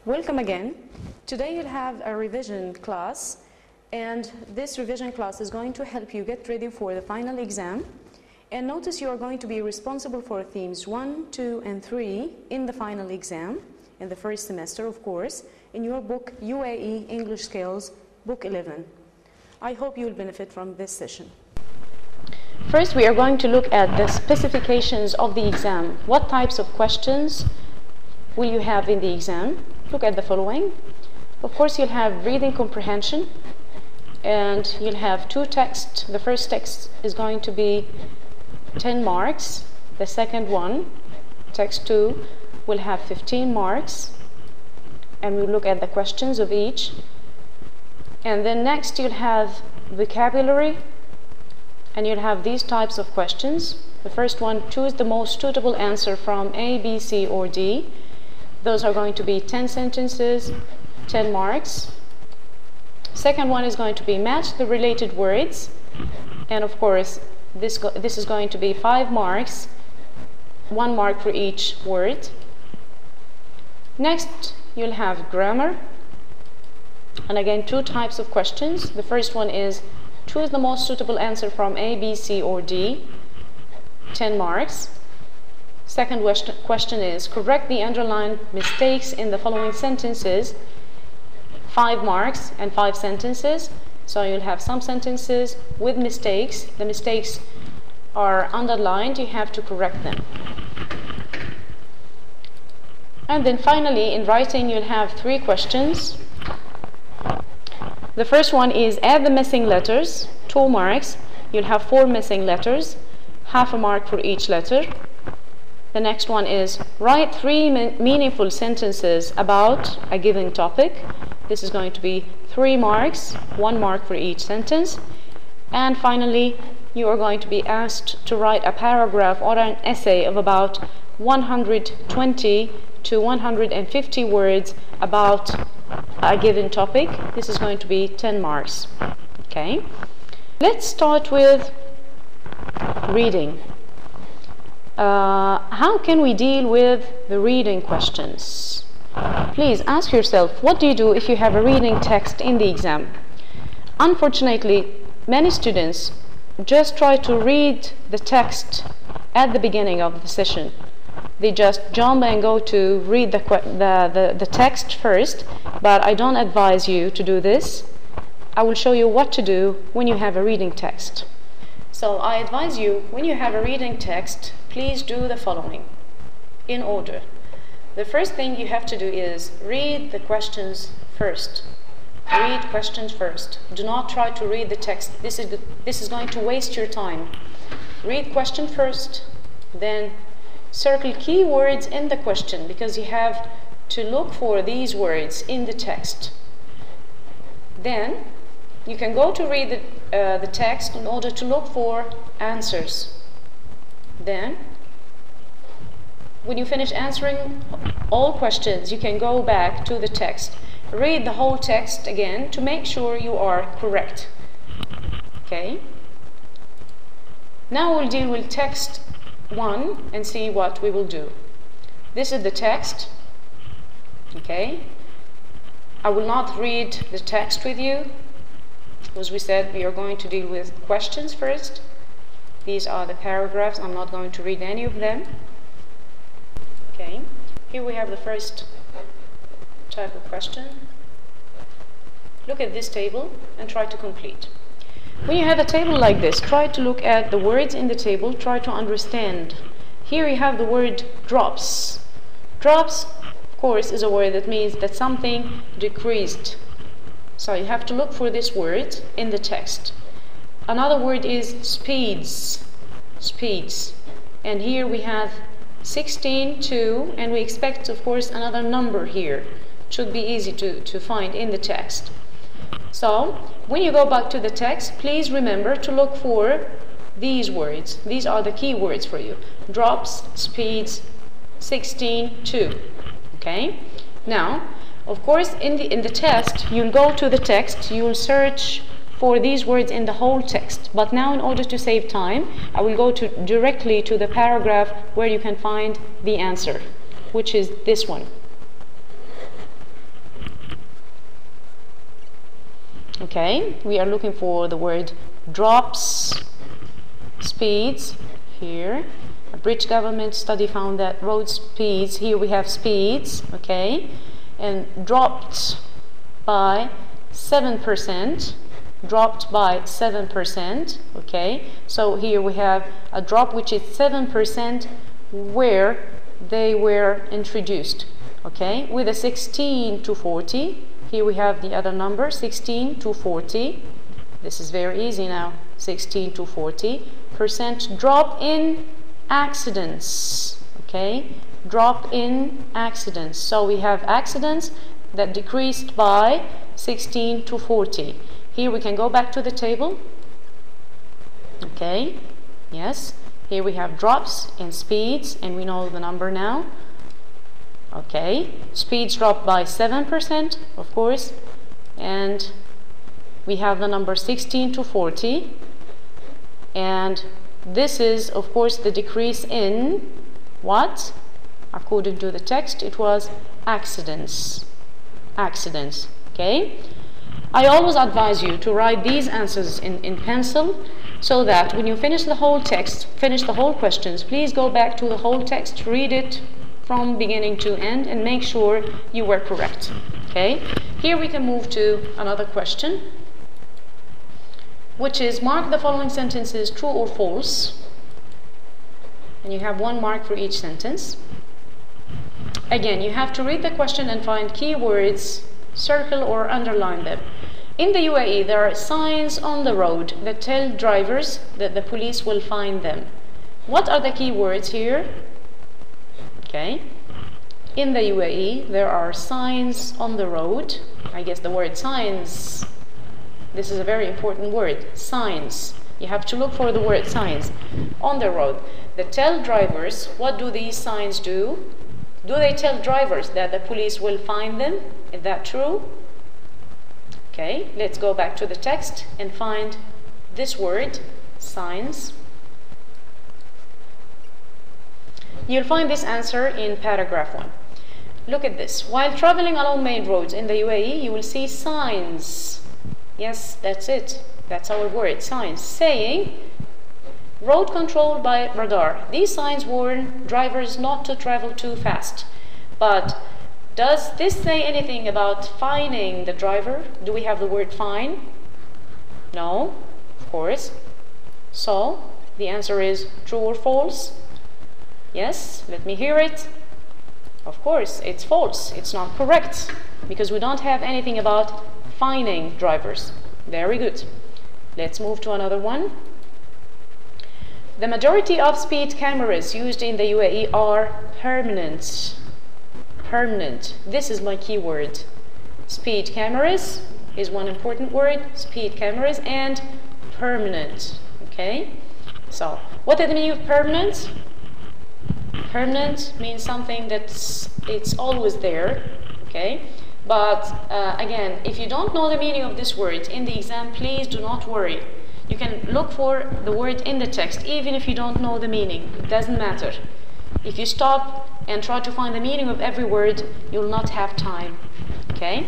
Welcome again. Today you'll have a revision class, and this revision class is going to help you get ready for the final exam. And notice you are going to be responsible for themes 1, 2, and 3 in the final exam, in the first semester, of course, in your book UAE English Skills, Book 11. I hope you'll benefit from this session. First, we are going to look at the specifications of the exam. What types of questions will you have in the exam? Look at the following. Of course, you'll have reading comprehension, and you'll have two texts. The first text is going to be 10 marks. The second one, text 2, will have 15 marks, and we'll look at the questions of each. And then next you'll have vocabulary, and you'll have these types of questions. The first one, choose the most suitable answer from A, B, C, or D. Those are going to be 10 sentences, 10 marks. Second one is going to be match the related words, and of course this is going to be 5 marks, 1 mark for each word. Next you'll have grammar, and again two types of questions. The first one is choose the most suitable answer from A, B, C, or D, 10 marks. Second question is correct the underlined mistakes in the following sentences, 5 marks and 5 sentences. So you'll have some sentences with mistakes. The mistakes are underlined, you have to correct them. And then finally in writing you'll have 3 questions. The first one is add the missing letters, 2 marks. You'll have 4 missing letters, half a mark for each letter. The next one is write 3 meaningful sentences about a given topic. This is going to be 3 marks, 1 mark for each sentence. And finally, you are going to be asked to write a paragraph or an essay of about 120 to 150 words about a given topic. This is going to be 10 marks. Okay, let's start with reading. How can we deal with the reading questions? Please ask yourself, what do you do if you have a reading text in the exam? Unfortunately, many students just try to read the text at the beginning of the session. They just jump and go to read the text first, but I don't advise you to do this. I will show you what to do when you have a reading text. So I advise you, when you have a reading text, please do the following in order. The first thing you have to do is read the questions first. Read questions first. Do not try to read the text. This is going to waste your time. Read question first, then circle key words in the question, because you have to look for these words in the text. Then you can go to read the text in order to look for answers. Then when you finish answering all questions, you can go back to the text. Read the whole text again to make sure you are correct. Okay? Now we'll deal with text 1 and see what we will do. This is the text. Okay? I will not read the text with you. As we said, we are going to deal with questions first. These are the paragraphs. I'm not going to read any of them. Okay, here we have the first type of question. Look at this table and try to complete. When you have a table like this, try to look at the words in the table, try to understand. Here you have the word drops. Drops, of course, is a word that means that something decreased. So you have to look for this word in the text. Another word is speeds. Speeds. And here we have 16, 2, and we expect, of course, another number here. It should be easy to find in the text. So when you go back to the text, please remember to look for these words. These are the key words for you. Drops, speeds, 16, 2. Okay? Now, of course, in the test, you'll go to the text, you'll search for these words in the whole text. But now, in order to save time, I will go directly to the paragraph where you can find the answer, which is this one. Okay, we are looking for the word drops speeds here. A British government study found that road speeds, here we have speeds, okay, and dropped by 7%, dropped by 7%, okay. So here we have a drop which is 7% where they were introduced, okay, with a 16 to 40. Here we have the other number, 16 to 40. This is very easy now, 16 to 40% drop in accidents, okay, drop in accidents. So we have accidents that decreased by 16 to 40. Here we can go back to the table, okay, yes. Here we have drops in speeds, and we know the number now. Okay, speeds dropped by 7%, of course, and we have the number 16 to 40, and this is, of course, the decrease in what? According to the text, it was accidents. Accidents, okay? I always advise you to write these answers in pencil, so that when you finish the whole text, finish the whole questions, please go back to the whole text, read it from beginning to end, and make sure you were correct. Okay, here we can move to another question, which is mark the following sentences true or false, and you have 1 mark for each sentence. Again, you have to read the question and find keywords, circle or underline them. In the UAE, there are signs on the road that tell drivers that the police will find them. What are the keywords here? Okay. In the UAE, there are signs on the road. I guess the word signs, this is a very important word, signs. You have to look for the word signs on the road that tell drivers. What do these signs do? Do they tell drivers that the police will find them? Is that true? Okay, let's go back to the text and find this word, signs. You'll find this answer in paragraph 1. Look at this. While traveling along main roads in the UAE, you will see signs. Yes, that's it. That's our word, signs, saying road control by radar. These signs warn drivers not to travel too fast. But does this say anything about fining the driver? Do we have the word fine? No, of course. So the answer is true or false? Yes, let me hear it. Of course, it's false. It's not correct because we don't have anything about fining drivers. Very good. Let's move to another one. The majority of speed cameras used in the UAE are permanent. Permanent. This is my keyword. Speed cameras is one important word. Speed cameras and permanent. Okay. So, what is the meaning of permanent? Permanent means something that's always there. Okay. But again, if you don't know the meaning of this word in the exam, please do not worry. You can look for the word in the text, even if you don't know the meaning. It doesn't matter. If you stop and try to find the meaning of every word, you'll not have time. Okay?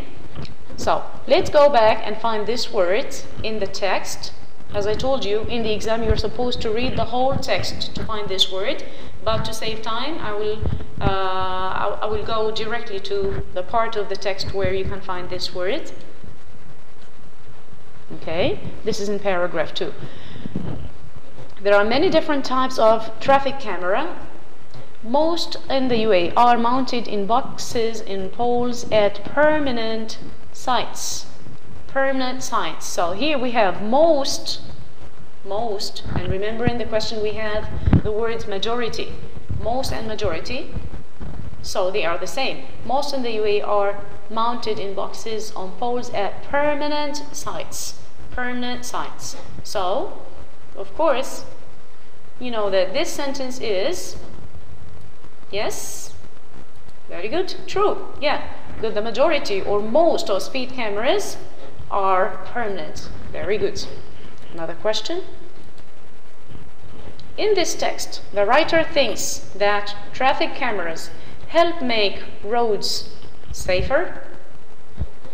So, let's go back and find this word in the text. As I told you, in the exam you're supposed to read the whole text to find this word, but to save time, I will go directly to the part of the text where you can find this word. Okay, this is in paragraph 2. There are many different types of traffic camera. Most in the UAE are mounted in boxes in poles at permanent sites. Permanent sites. So here we have most, and remember in the question we have the words majority. Most and majority. So they are the same. Most in the UAE are mounted in boxes on poles at permanent sites. Permanent sites. So, of course, you know that this sentence is, yes, very good, true, yeah, that the majority or most of speed cameras are permanent. Very good. Another question. In this text, the writer thinks that traffic cameras help make roads safer.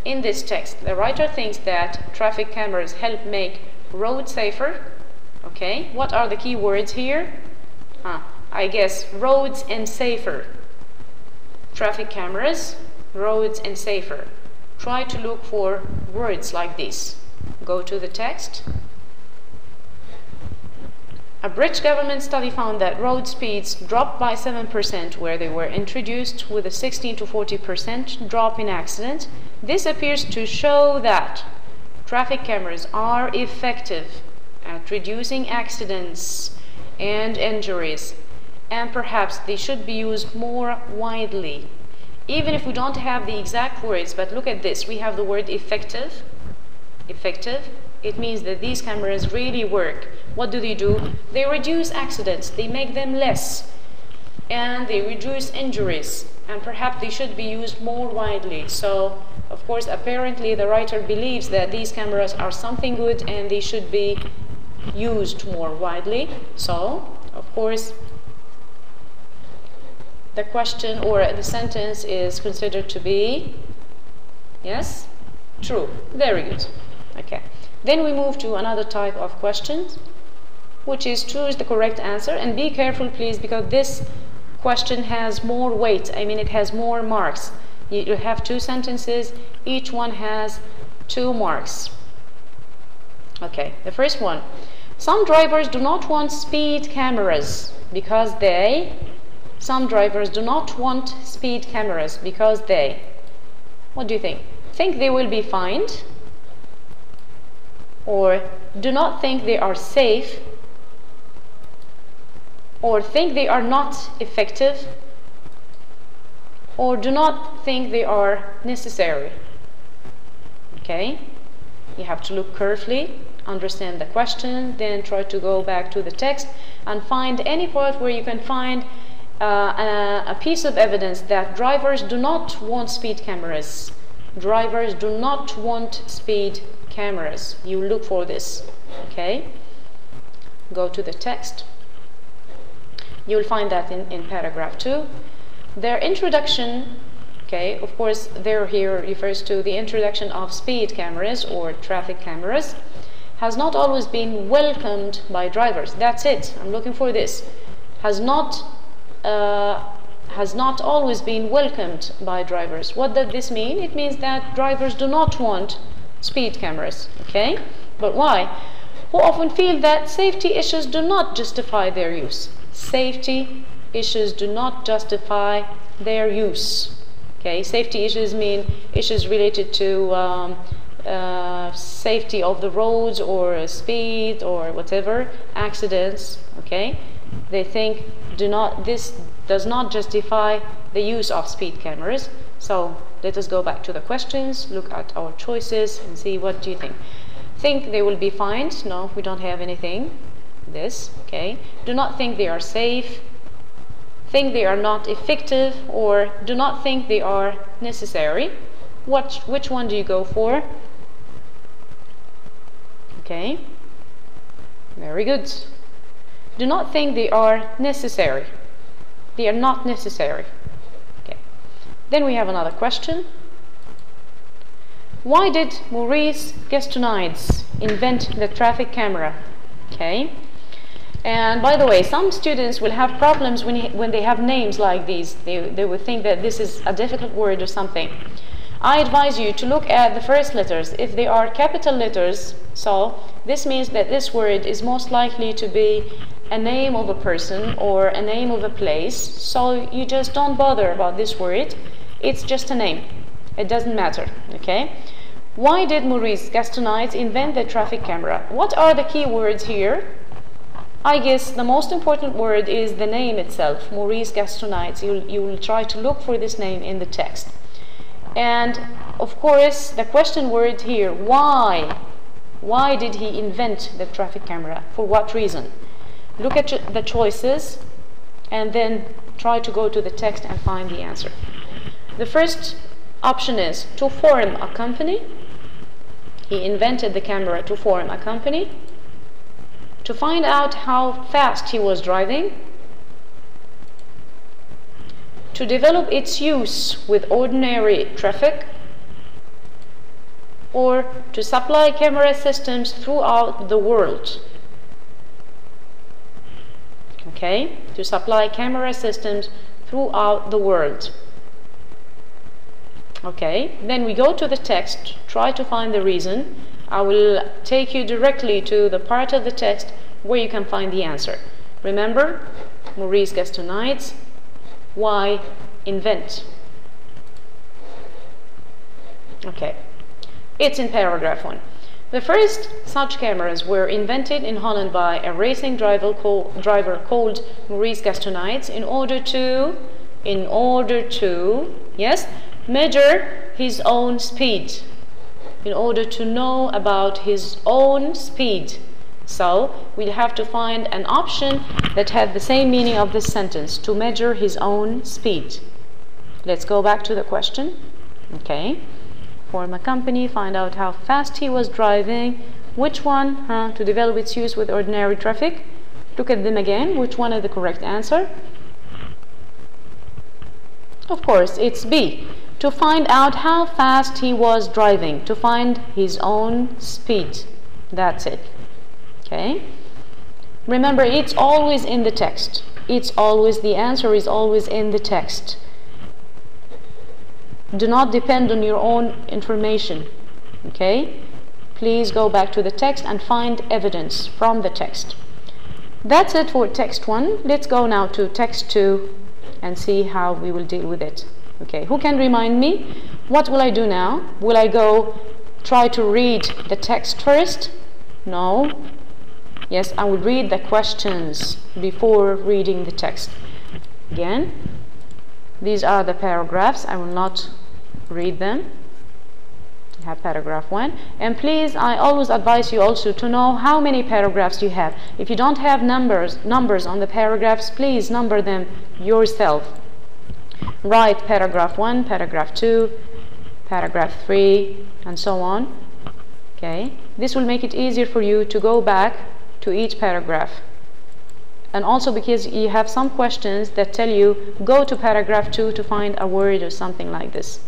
in this text, the writer thinks that traffic cameras help make roads safer. Okay, what are the key words here? I guess roads and safer. Traffic cameras, roads and safer. Try to look for words like this. Go to the text. A British government study found that road speeds dropped by 7% where they were introduced, with a 16 to 40% drop in accidents. This appears to show that traffic cameras are effective at reducing accidents and injuries, and perhaps they should be used more widely. Even if we don't have the exact words, but look at this, we have the word effective. Effective, it means that these cameras really work. What do? They reduce accidents, they make them less, and they reduce injuries, and perhaps they should be used more widely. So, of course, apparently the writer believes that these cameras are something good and they should be used more widely. So, of course, the question or the sentence is considered to be, yes, true. Very good. Okay. Then we move to another type of questions, which is choose the correct answer. And be careful, please, because this question has more weight. I mean, it has more marks. You have two sentences. Each one has 2 marks. Okay. The first one. Some drivers do not want speed cameras because they... Some drivers do not want speed cameras because they... What do you think? Think they will be fined? Or do not think they are safe? Or think they are not effective? Or do not think they are necessary? Okay? You have to look carefully, understand the question, then try to go back to the text and find any part where you can find a piece of evidence that drivers do not want speed cameras. Drivers do not want speed cameras. You look for this. Okay? Go to the text. You will find that in paragraph 2. Their introduction, okay, of course, there here refers to the introduction of speed cameras or traffic cameras, has not always been welcomed by drivers. That's it. I'm looking for this. Has not always been welcomed by drivers. What does this mean? It means that drivers do not want speed cameras. Okay? But why? Who often feel that safety issues do not justify their use. Safety issues do not justify their use. Okay? Safety issues mean issues related to safety of the roads or speed or whatever, accidents. Okay? They think this does not justify the use of speed cameras. So let us go back to the questions, look at our choices and see what do you think. Think they will be fined? No, we don't have anything. This, okay. Do not think they are safe. Think they are not effective, or do not think they are necessary. Which one do you go for? Okay. Very good. Do not think they are necessary. They are not necessary. Okay. Then we have another question. Why did Maurice Gastonides invent the traffic camera? Okay. And by the way, some students will have problems when they have names like these. They will think that this is a difficult word or something. I advise you to look at the first letters. If they are capital letters, so this means that this word is most likely to be a name of a person or a name of a place. So you just don't bother about this word. It's just a name. It doesn't matter. Okay? Why did Maurice Gastonides invent the traffic camera? What are the key words here? I guess the most important word is the name itself, Maurice Gastonides. You will try to look for this name in the text. And of course, the question word here, why? Why did he invent the traffic camera? For what reason? Look at the choices and then try to go to the text and find the answer. The first option is to form a company. He invented the camera to form a company. To find out how fast he was driving. To develop its use with ordinary traffic. or to supply camera systems throughout the world. Okay, to supply camera systems throughout the world. Okay, then we go to the text, try to find the reason. I will take you directly to the part of the text where you can find the answer. Remember, Maurice Gastonite's why invent? Okay, it's in paragraph 1. The first such cameras were invented in Holland by a racing driver called Maurice Gastonite in order to, yes, measure his own speed, in order to know about his own speed. So we'll have to find an option that had the same meaning of this sentence, to measure his own speed. Let's go back to the question. Okay, form a company, find out how fast he was driving, which one to develop its use with ordinary traffic. Look at them again, which one is the correct answer? Of course, it's B. To find out how fast he was driving, to find his own speed. That's it. Okay? Remember, it's always in the text. It's always, the answer is always in the text. Do not depend on your own information. Okay? Please go back to the text and find evidence from the text. That's it for text 1. Let's go now to text 2 and see how we will deal with it. Okay, who can remind me? What will I do now? Will I go try to read the text first? No. Yes, I will read the questions before reading the text. Again, these are the paragraphs. I will not read them. I have paragraph 1. And please, I always advise you also to know how many paragraphs you have. If you don't have numbers on the paragraphs, please number them yourself. Write paragraph 1, paragraph 2, paragraph 3, and so on. Okay, this will make it easier for you to go back to each paragraph. And also because you have some questions that tell you go to paragraph 2 to find a word or something like this.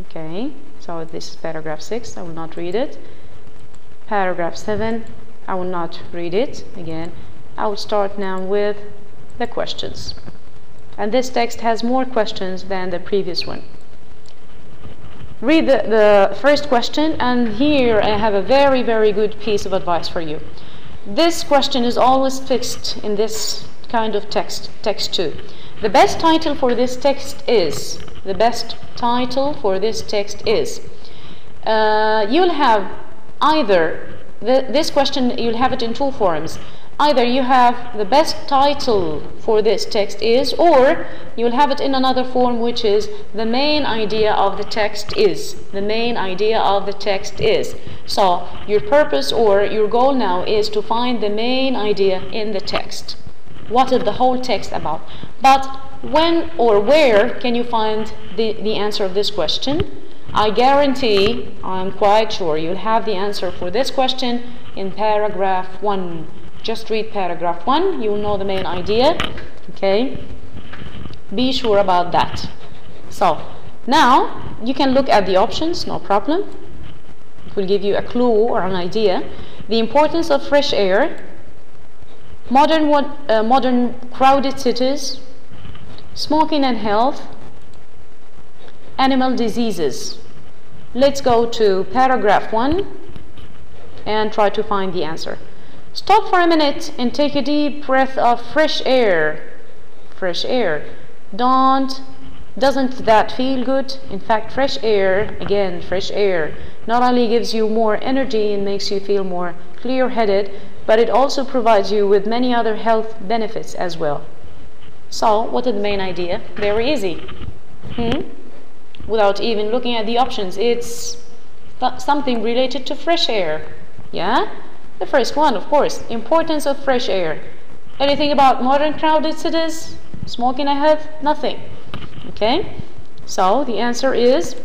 Okay, so this is paragraph 6. I will not read it. Paragraph 7. I will not read it. Again, I will start now with the questions. And this text has more questions than the previous one. Read the first question, and here I have a very, very good piece of advice for you. This question is always fixed in this kind of text 2. The best title for this text is, you'll have either, this question, you'll have it in two forms. Either you have the best title for this text is, or you'll have it in another form, which is the main idea of the text is. The main idea of the text is. So your purpose or your goal now is to find the main idea in the text. What is the whole text about? But when or where can you find the answer of this question? I guarantee, I'm quite sure, you'll have the answer for this question in paragraph 1. Just read paragraph 1, you will know the main idea. Okay, be sure about that. So now you can look at the options, no problem. It will give you a clue or an idea. The importance of fresh air, modern crowded cities, smoking and health, animal diseases. Let's go to paragraph 1 and try to find the answer. Stop for a minute and take a deep breath of fresh air. Fresh air. Doesn't that feel good? In fact, fresh air, again, fresh air, not only gives you more energy and makes you feel more clear-headed, but it also provides you with many other health benefits as well. So, what is the main idea? Very easy. Without even looking at the options, it's something related to fresh air. Yeah? The first one, of course, importance of fresh air. Anything about modern crowded cities? Smoking and health? Nothing. Okay? So, the answer is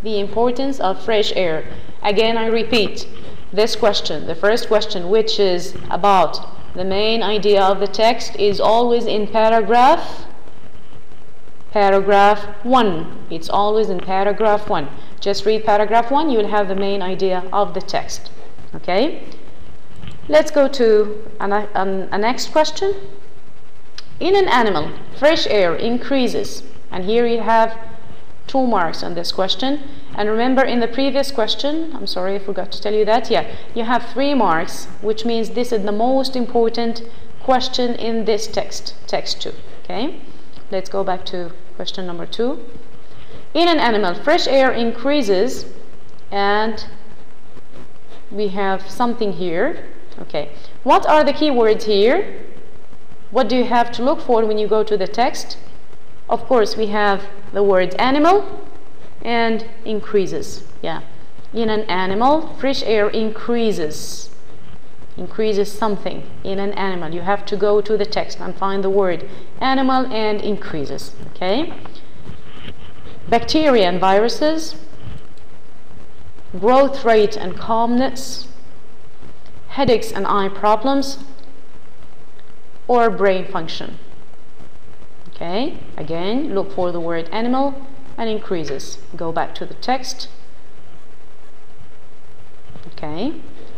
the importance of fresh air. Again, I repeat, this question, the first question, which is about the main idea of the text, is always in paragraph Paragraph 1. It's always in paragraph 1. Just read paragraph 1, you will have the main idea of the text. Okay? Let's go to a next question. In an animal, fresh air increases. And here you have 2 marks on this question. And remember in the previous question, I'm sorry I forgot to tell you that, yeah, you have 3 marks, which means this is the most important question in this text 2. Okay? Let's go back to question number 2. In an animal, fresh air increases, and we have something here. Okay, what are the key words here? What do you have to look for when you go to the text? Of course, we have the word animal and increases. Yeah, in an animal, fresh air increases. Increases something in an animal. You have to go to the text and find the word animal and increases. Okay. Bacteria and viruses, growth rate and calmness, headaches and eye problems, or brain function. Okay, again, look for the word animal and increases. Go back to the text. Okay,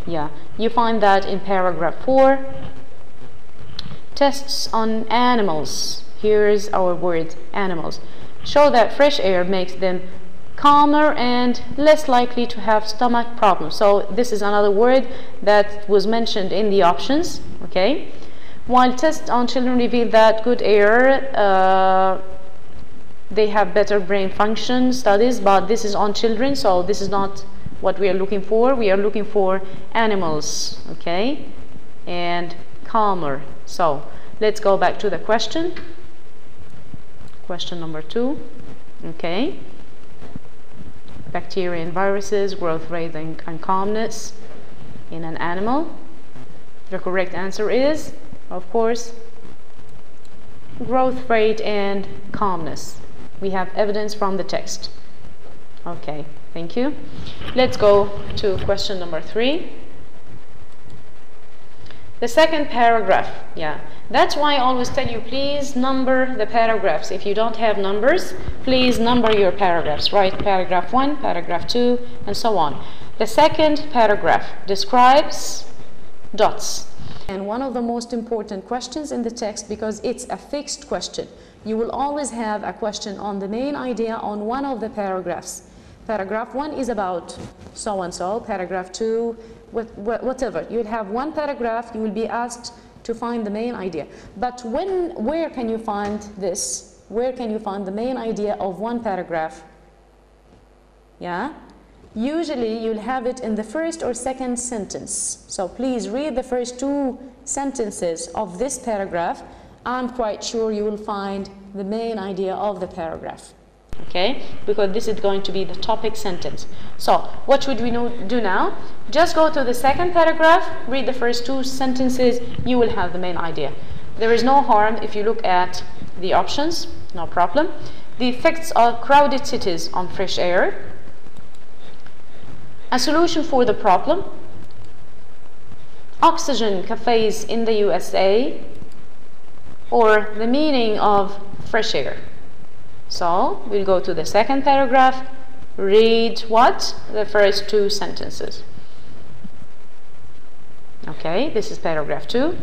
yeah, you find that in paragraph 4. Tests on animals. Here's our word animals. Show that fresh air makes them calmer and less likely to have stomach problems. So this is another word that was mentioned in the options. Okay. While tests on children reveal that good air, they have better brain function studies, but this is on children, so this is not what we are looking for. We are looking for animals. Okay, and calmer. So let's go back to the question. Question number 2. Okay. Bacteria and viruses, growth rate and calmness in an animal. The correct answer is, of course, growth rate and calmness. We have evidence from the text. Okay, thank you. Let's go to question number 3. The second paragraph, yeah. That's why I always tell you, please number the paragraphs. If you don't have numbers, please number your paragraphs. Write paragraph 1, paragraph 2, and so on. The second paragraph describes dots. And one of the most important questions in the text, because it's a fixed question. You will always have a question on the main idea on one of the paragraphs. Paragraph 1 is about so-and-so, paragraph 2, whatever. You'll have one paragraph, you will be asked to find the main idea. But where can you find this? Where can you find the main idea of one paragraph? Yeah? Usually you'll have it in the first or second sentence. So please read the first 2 sentences of this paragraph. I'm quite sure you will find the main idea of the paragraph. Okay, because this is going to be the topic sentence. So what should we do now? Just go to the second paragraph, read the first 2 sentences, you will have the main idea. There is no harm if you look at the options, no problem. The effects of crowded cities on fresh air, a solution for the problem, oxygen cafes in the USA, or the meaning of fresh air. So we'll go to the second paragraph, read what? The first 2 sentences. Okay, this is paragraph 2.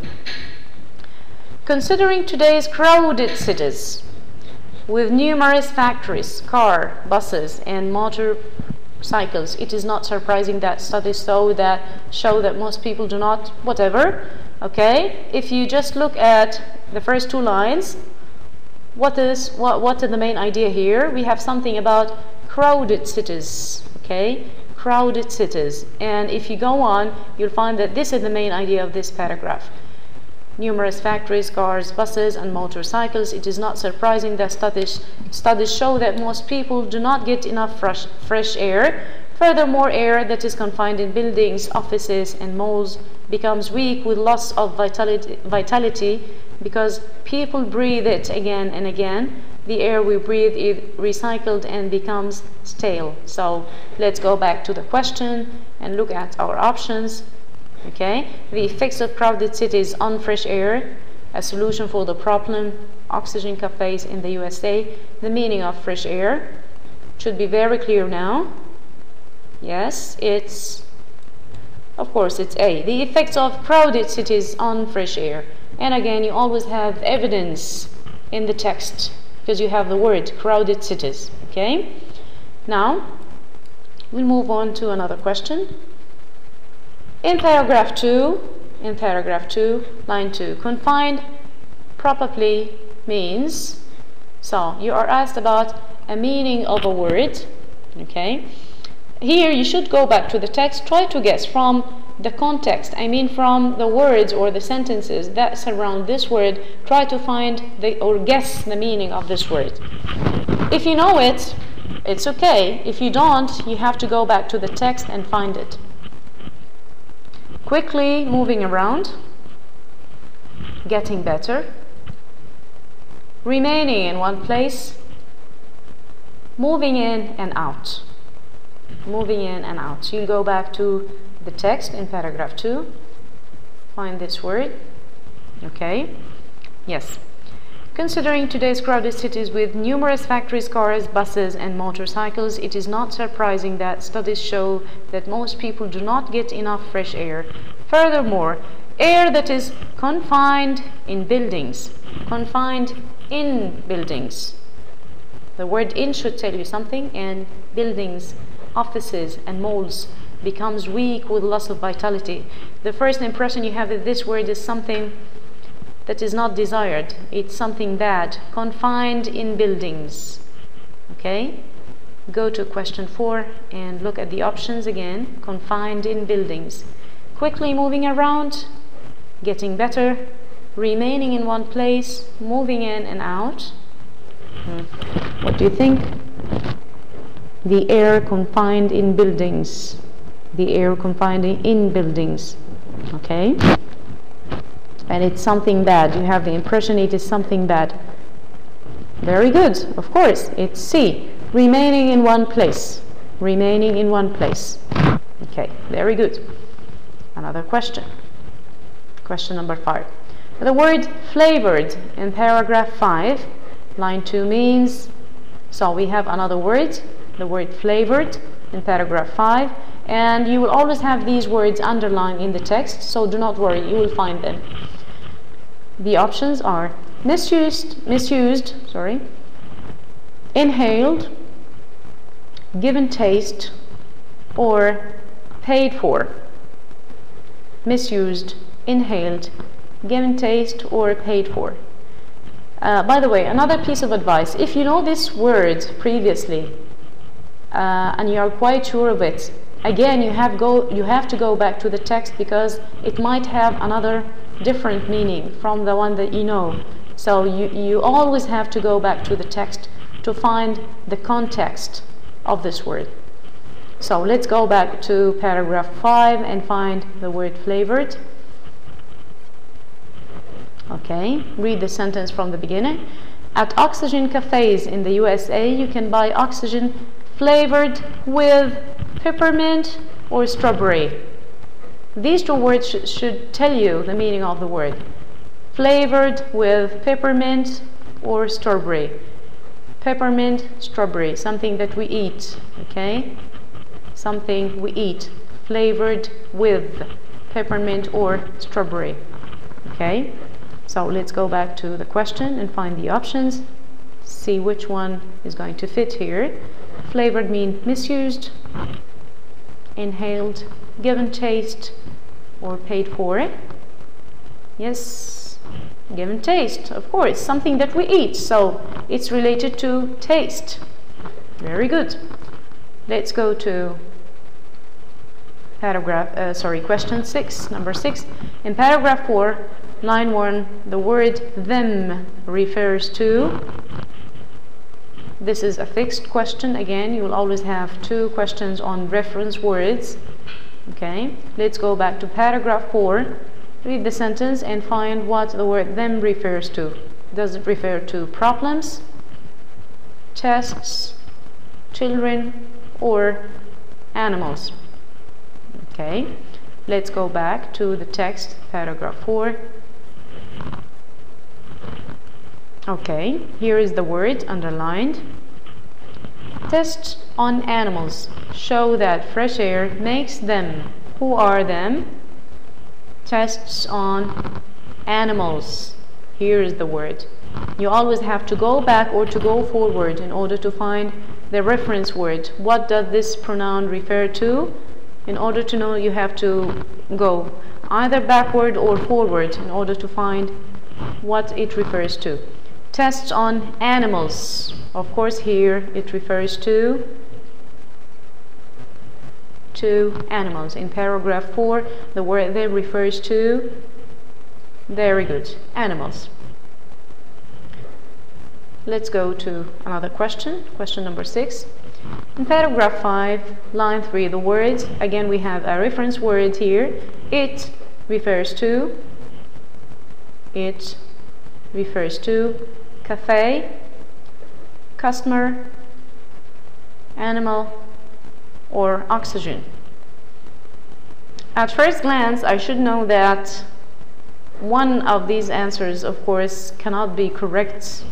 Considering today's crowded cities with numerous factories, car, buses, and motorcycles, it is not surprising that studies show that most people do not, whatever. Okay, if you just look at the first 2 lines, what is the main idea here? We have something about crowded cities. Okay, crowded cities. And if you go on, you'll find that this is the main idea of this paragraph. Numerous factories, cars, buses, and motorcycles. It is not surprising that studies show that most people do not get enough fresh air. Furthermore, air that is confined in buildings, offices, and malls becomes weak with loss of vitality because people breathe it again and again. The air we breathe is recycled and becomes stale. So let's go back to the question and look at our options. Okay, the effects of crowded cities on fresh air, a solution for the problem, oxygen cafes in the USA. The meaning of fresh air should be very clear now. Yes, it's, of course, it's A. The effects of crowded cities on fresh air. And again, you always have evidence in the text because you have the word crowded cities. Okay? Now, we'll move on to another question. In paragraph 2, line 2, confined probably means, so you are asked about a meaning of a word. Okay? Here you should go back to the text, try to guess from the context, I mean from the words or the sentences that surround this word, try to find or guess the meaning of this word. If you know it, it's okay. If you don't, you have to go back to the text and find it. Quickly moving around, getting better, remaining in one place, moving in and out. Moving in and out. So you'll go back to the text in paragraph 2, find this word. Okay? Yes. Considering today's crowded cities with numerous factories, cars, buses, and motorcycles, it is not surprising that studies show that most people do not get enough fresh air. Furthermore, air that is confined in buildings. Confined in buildings. The word in should tell you something, and buildings, offices, and malls becomes weak with loss of vitality. The first impression you have that this word is something that is not desired. It's something bad. Confined in buildings. Okay? Go to question 4 and look at the options again. Confined in buildings. Quickly moving around, getting better, remaining in one place, moving in and out. What do you think? The air confined in buildings. The air confined in buildings. Okay? And it's something bad. You have the impression it is something bad. Very good. Of course, it's C. Remaining in one place. Remaining in one place. Okay, very good. Another question. Question number 5. The word flavored in paragraph 5, line 2 means, so we have another word, the word flavored in paragraph 5, and you will always have these words underlined in the text, so do not worry, you will find them. The options are misused, inhaled, given taste, or paid for. Misused, inhaled, given taste, or paid for. By the way, another piece of advice, if you know this word previously and you are quite sure of it, again you have to go back to the text because it might have another different meaning from the one that you know. So you always have to go back to the text to find the context of this word. So let's go back to paragraph 5 and find the word flavored. Okay, read the sentence from the beginning. At oxygen cafes in the USA, you can buy oxygen flavored with peppermint or strawberry. These two words should tell you the meaning of the word. Flavored with peppermint or strawberry. Peppermint, strawberry, something that we eat, okay? Something we eat, flavored with peppermint or strawberry, okay? So let's go back to the question and find the options, see which one is going to fit here. Flavored means misused, inhaled, given taste, or paid for it. Yes, given taste, of course, something that we eat, so it's related to taste. Very good. Let's go to question 6, number 6. In paragraph 4, line 1, the word them refers to. This is a fixed question. Again, you will always have 2 questions on reference words. Okay, let's go back to paragraph 4. Read the sentence and find what the word them refers to. Does it refer to problems, tests, children, or animals? Okay, let's go back to the text, paragraph 4. Okay, here is the word underlined. Tests on animals show that fresh air makes them. Who are them? Tests on animals. Here is the word. You always have to go back or to go forward in order to find the reference word. What does this pronoun refer to? In order to know, you have to go either backward or forward in order to find what it refers to. Tests on animals. Of course, here it refers to animals. In paragraph 4, the word they refers to, very good, animals. Let's go to another question, question number 6. In paragraph 5, line 3, the words, again we have a reference word here. It refers to cafe, customer, animal, or oxygen. At first glance, I should know that one of these answers, of course, cannot be correct,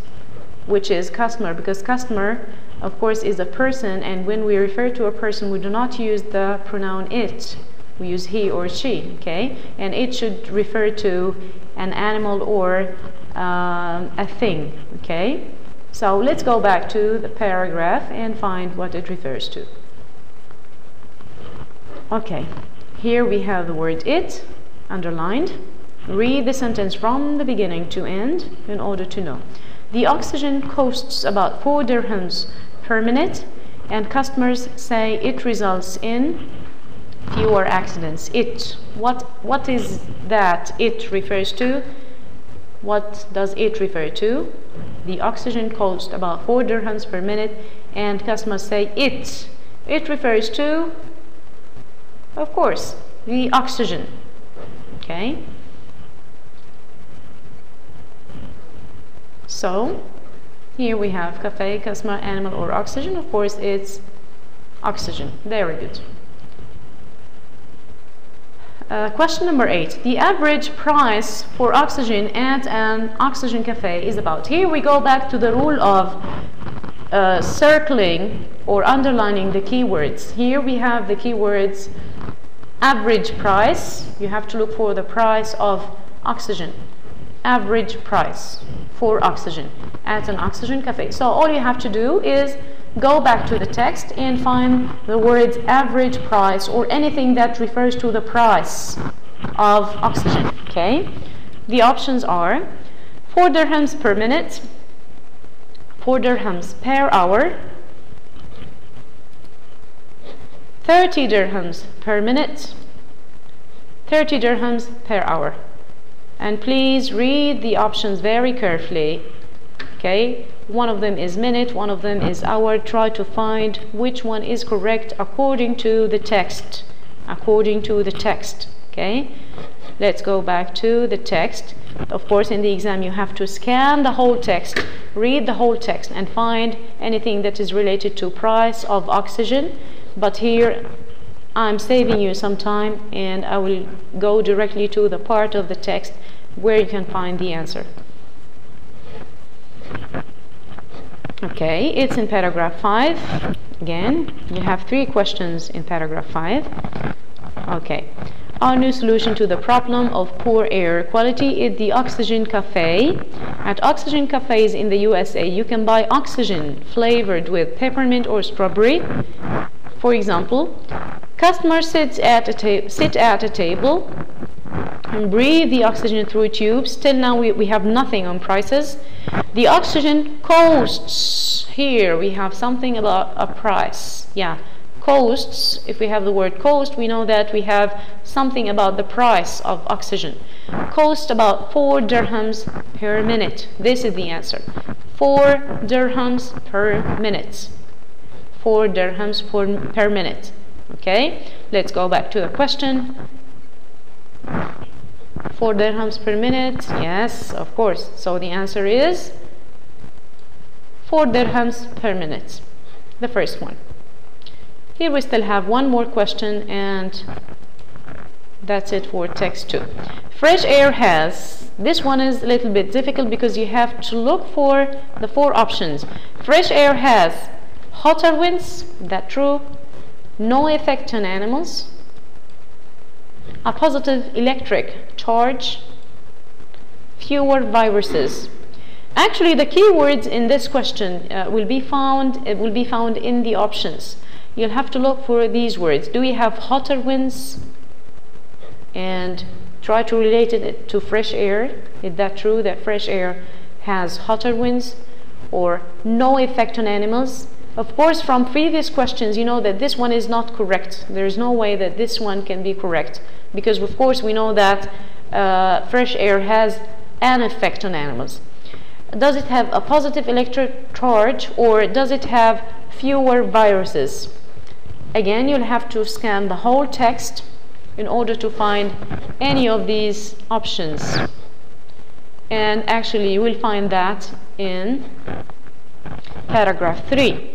which is customer, because customer, of course, is a person, and when we refer to a person, we do not use the pronoun it. We use he or she, okay? And it should refer to an animal or a thing, okay? So let's go back to the paragraph and find what it refers to. Okay, here we have the word it underlined. Read the sentence from the beginning to end in order to know. The oxygen costs about 4 dirhams per minute, and customers say it results in fewer accidents. It, what is that it refers to? What does it refer to? The oxygen costs about 4 dirhams per minute, and customers say it. It refers to, of course, the oxygen. Okay? So, here we have cafe, customer, animal, or oxygen. Of course, it's oxygen. Very good. Question number 8. The average price for oxygen at an oxygen cafe is about. Here we go back to the rule of circling or underlining the keywords. Here we have the keywords average price. You have to look for the price of oxygen. Average price for oxygen at an oxygen cafe. So all you have to do is go back to the text and find the words average price or anything that refers to the price of oxygen. Okay, the options are 4 dirhams per minute, 4 dirhams per hour, 30 dirhams per minute, 30 dirhams per hour. And please read the options very carefully. Okay, one of them is minute, one of them is hour. Try to find which one is correct according to the text. According to the text. Okay, let's go back to the text. Of course, in the exam you have to scan the whole text, read the whole text, and find anything that is related to price of oxygen. But here I'm saving you some time, and I will go directly to the part of the text where you can find the answer. Okay, it's in paragraph 5. Again, you have 3 questions in paragraph 5. Okay, our new solution to the problem of poor air quality is the oxygen cafe. At oxygen cafes in the USA, you can buy oxygen flavored with peppermint or strawberry. For example, customers sit at a table and breathe the oxygen through tubes. Till now we have nothing on prices. The oxygen costs. Here we have something about a price. Yeah, costs. If we have the word cost, we know that we have something about the price of oxygen. Cost about 4 dirhams per minute. This is the answer. 4 dirhams per minute. 4 dirhams per minute. Okay, let's go back to the question. 4 dirhams per minute. Yes, of course. So the answer is 4 dirhams per minute. The first one. Here we still have one more question, and that's it for text 2. Fresh air has This one is a little bit difficult because you have to look for the 4 options. Fresh air has hotter winds, is that true? No effect on animals, a positive electric charge, fewer viruses. Actually, the keywords in this question will be found in the options. You'll have to look for these words. Do we have hotter winds? And try to relate it to fresh air. Is that true that fresh air has hotter winds? Or no effect on animals? Of course, from previous questions, you know that this one is not correct. There's no way that this one can be correct. Because, of course, we know that fresh air has an effect on animals. Does it have a positive electric charge, or does it have fewer viruses? Again, you'll have to scan the whole text in order to find any of these options. And actually, you will find that in paragraph 3.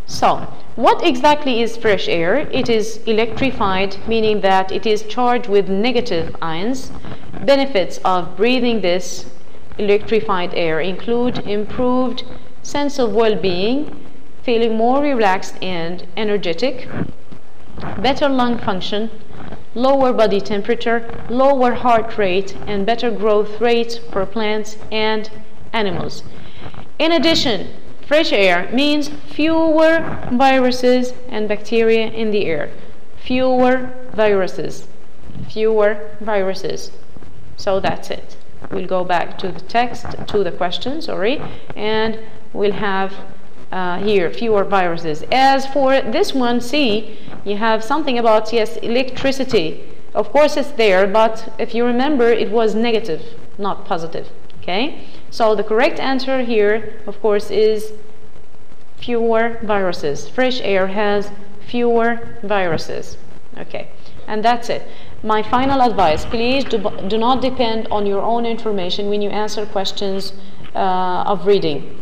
So, what exactly is fresh air? It is electrified, meaning that it is charged with negative ions. Benefits of breathing this electrified air include improved sense of well-being, feeling more relaxed and energetic, better lung function, lower body temperature, lower heart rate, and better growth rate for plants and animals. In addition, fresh air means fewer viruses and bacteria in the air. Fewer viruses. Fewer viruses. So that's it. We'll go back to the text, to the question, and we'll have here fewer viruses. As for this one, C, you have something about, yes, electricity. Of course it's there, but if you remember, it was negative, not positive. Okay? So the correct answer here, of course, is fewer viruses. Fresh air has fewer viruses. Okay, and that's it. My final advice, please do not depend on your own information when you answer questions of reading.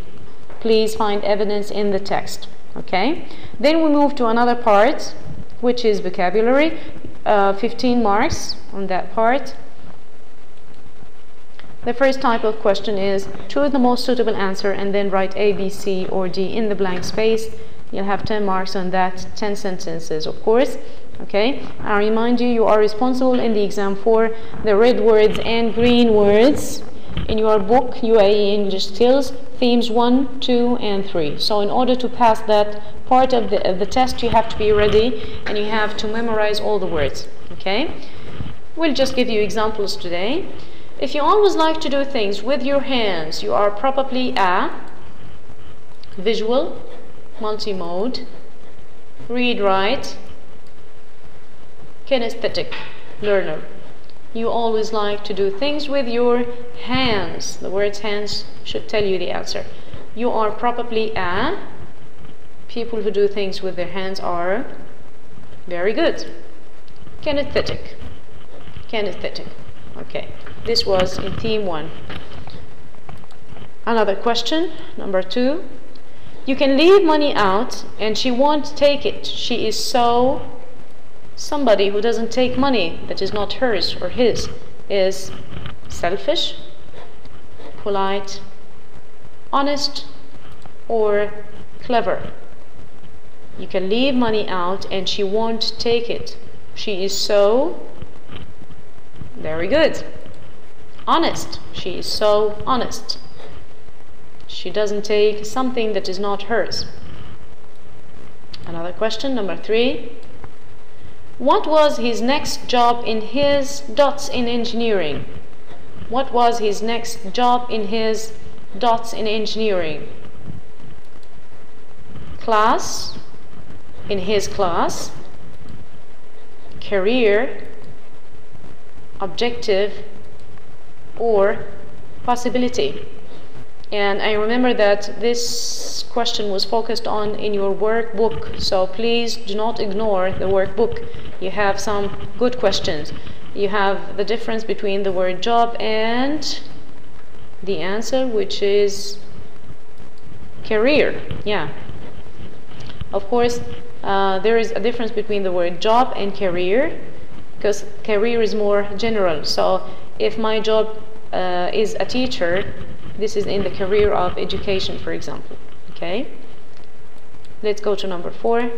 Please find evidence in the text. Okay, then we move to another part, which is vocabulary. 15 marks on that part. The first type of question is choose the most suitable answer and then write A, B, C, or D in the blank space. You'll have 10 marks on that, 10 sentences, of course. Okay, I remind you, you are responsible in the exam for the red words and green words in your book, UAE English Skills, themes 1, 2, and 3. So in order to pass that part of the test, you have to be ready and you have to memorize all the words. Okay, we'll just give you examples today. If you always like to do things with your hands, you are probably a visual, multi-mode, read-write, kinesthetic learner. You always like to do things with your hands. The words hands should tell you the answer. You are probably a people who do things with their hands are very good. Kinesthetic. Kinesthetic. Okay. This was in theme 1. Another question, number 2. You can leave money out and she won't take it. She is so... Somebody who doesn't take money that is not hers or his is selfish, polite, honest, or clever. You can leave money out and she won't take it. She is so... Very good. Honest. She is so honest. She doesn't take something that is not hers. Another question, number 3. What was his next job in his dots in engineering? What was his next job in his dots in engineering? Class, in his class, career, objective, or possibility. And I remember that this question was focused on in your workbook, so please do not ignore the workbook. You have some good questions. You have the difference between the word job and the answer, which is career. Yeah. Of course, there is a difference between the word job and career, because career is more general. So if my job is a teacher, this is in the career of education, for example. Okay? Let's go to number 4.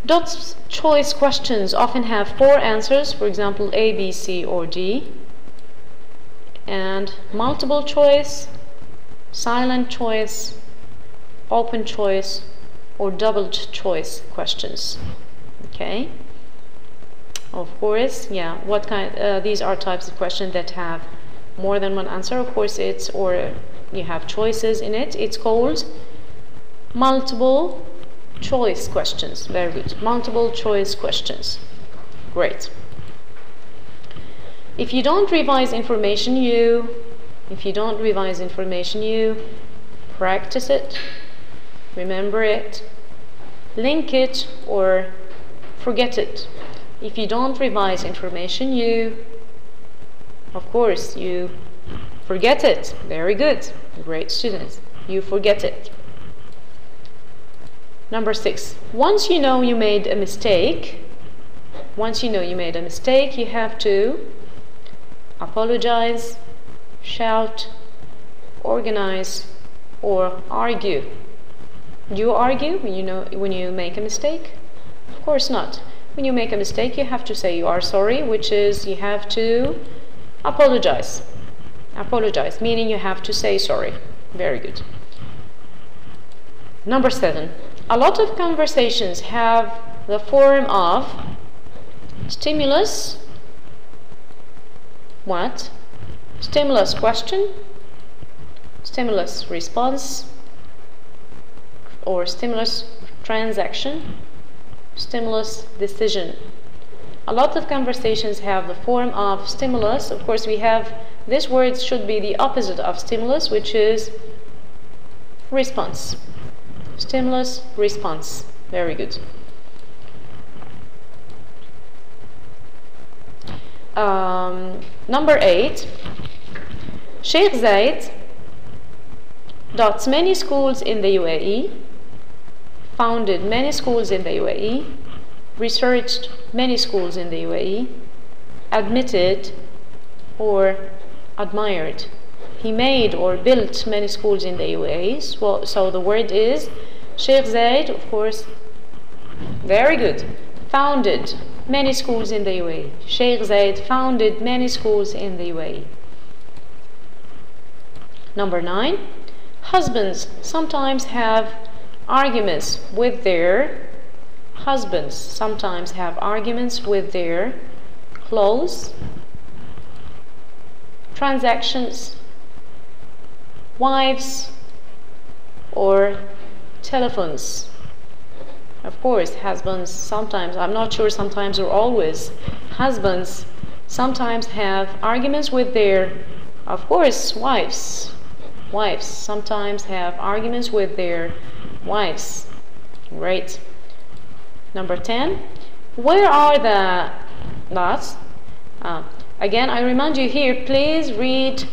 Dot choice questions often have 4 answers, for example, A, B, C, or D. And multiple choice, silent choice, open choice, or double choice questions. Okay? Of course, yeah, what kind, these are types of questions that have more than one answer. Of course, it's, or you have choices in it. It's called multiple choice questions. Very good. Multiple choice questions. Great. If you don't revise information, you practice it, remember it, link it, or forget it. If you don't revise information, you, of course, you forget it. Very good. Great students. You forget it. Number 6. Once you know you made a mistake, you have to apologize, shout, organize, or argue. Do you argue when you make a mistake? Of course not. When you make a mistake, you have to say you are sorry, which is you have to apologize. Apologize, meaning you have to say sorry. Very good. Number 7. A lot of conversations have the form of stimulus. What? Stimulus question, stimulus response, or stimulus transaction, stimulus decision. A lot of conversations have the form of stimulus. Of course, we have this word should be the opposite of stimulus, which is response. Stimulus, response. Very good. Number 8. Sheikh Zayed dots many schools in the UAE, founded many schools in the UAE, researched many schools in the UAE, admitted or admired. He made or built many schools in the UAE. So the word is Sheikh Zayed, of course. Very good. Founded many schools in the UAE. Sheikh Zayed founded many schools in the UAE. Number 9. Husbands sometimes have arguments with their clothes, transactions, wives, or telephones. Of course, husbands sometimes, I'm not sure sometimes or always, husbands sometimes have arguments with their, of course, wives. Wives sometimes have arguments with their wives. Great. Number 10. Where are the dots? Again, I remind you here, please read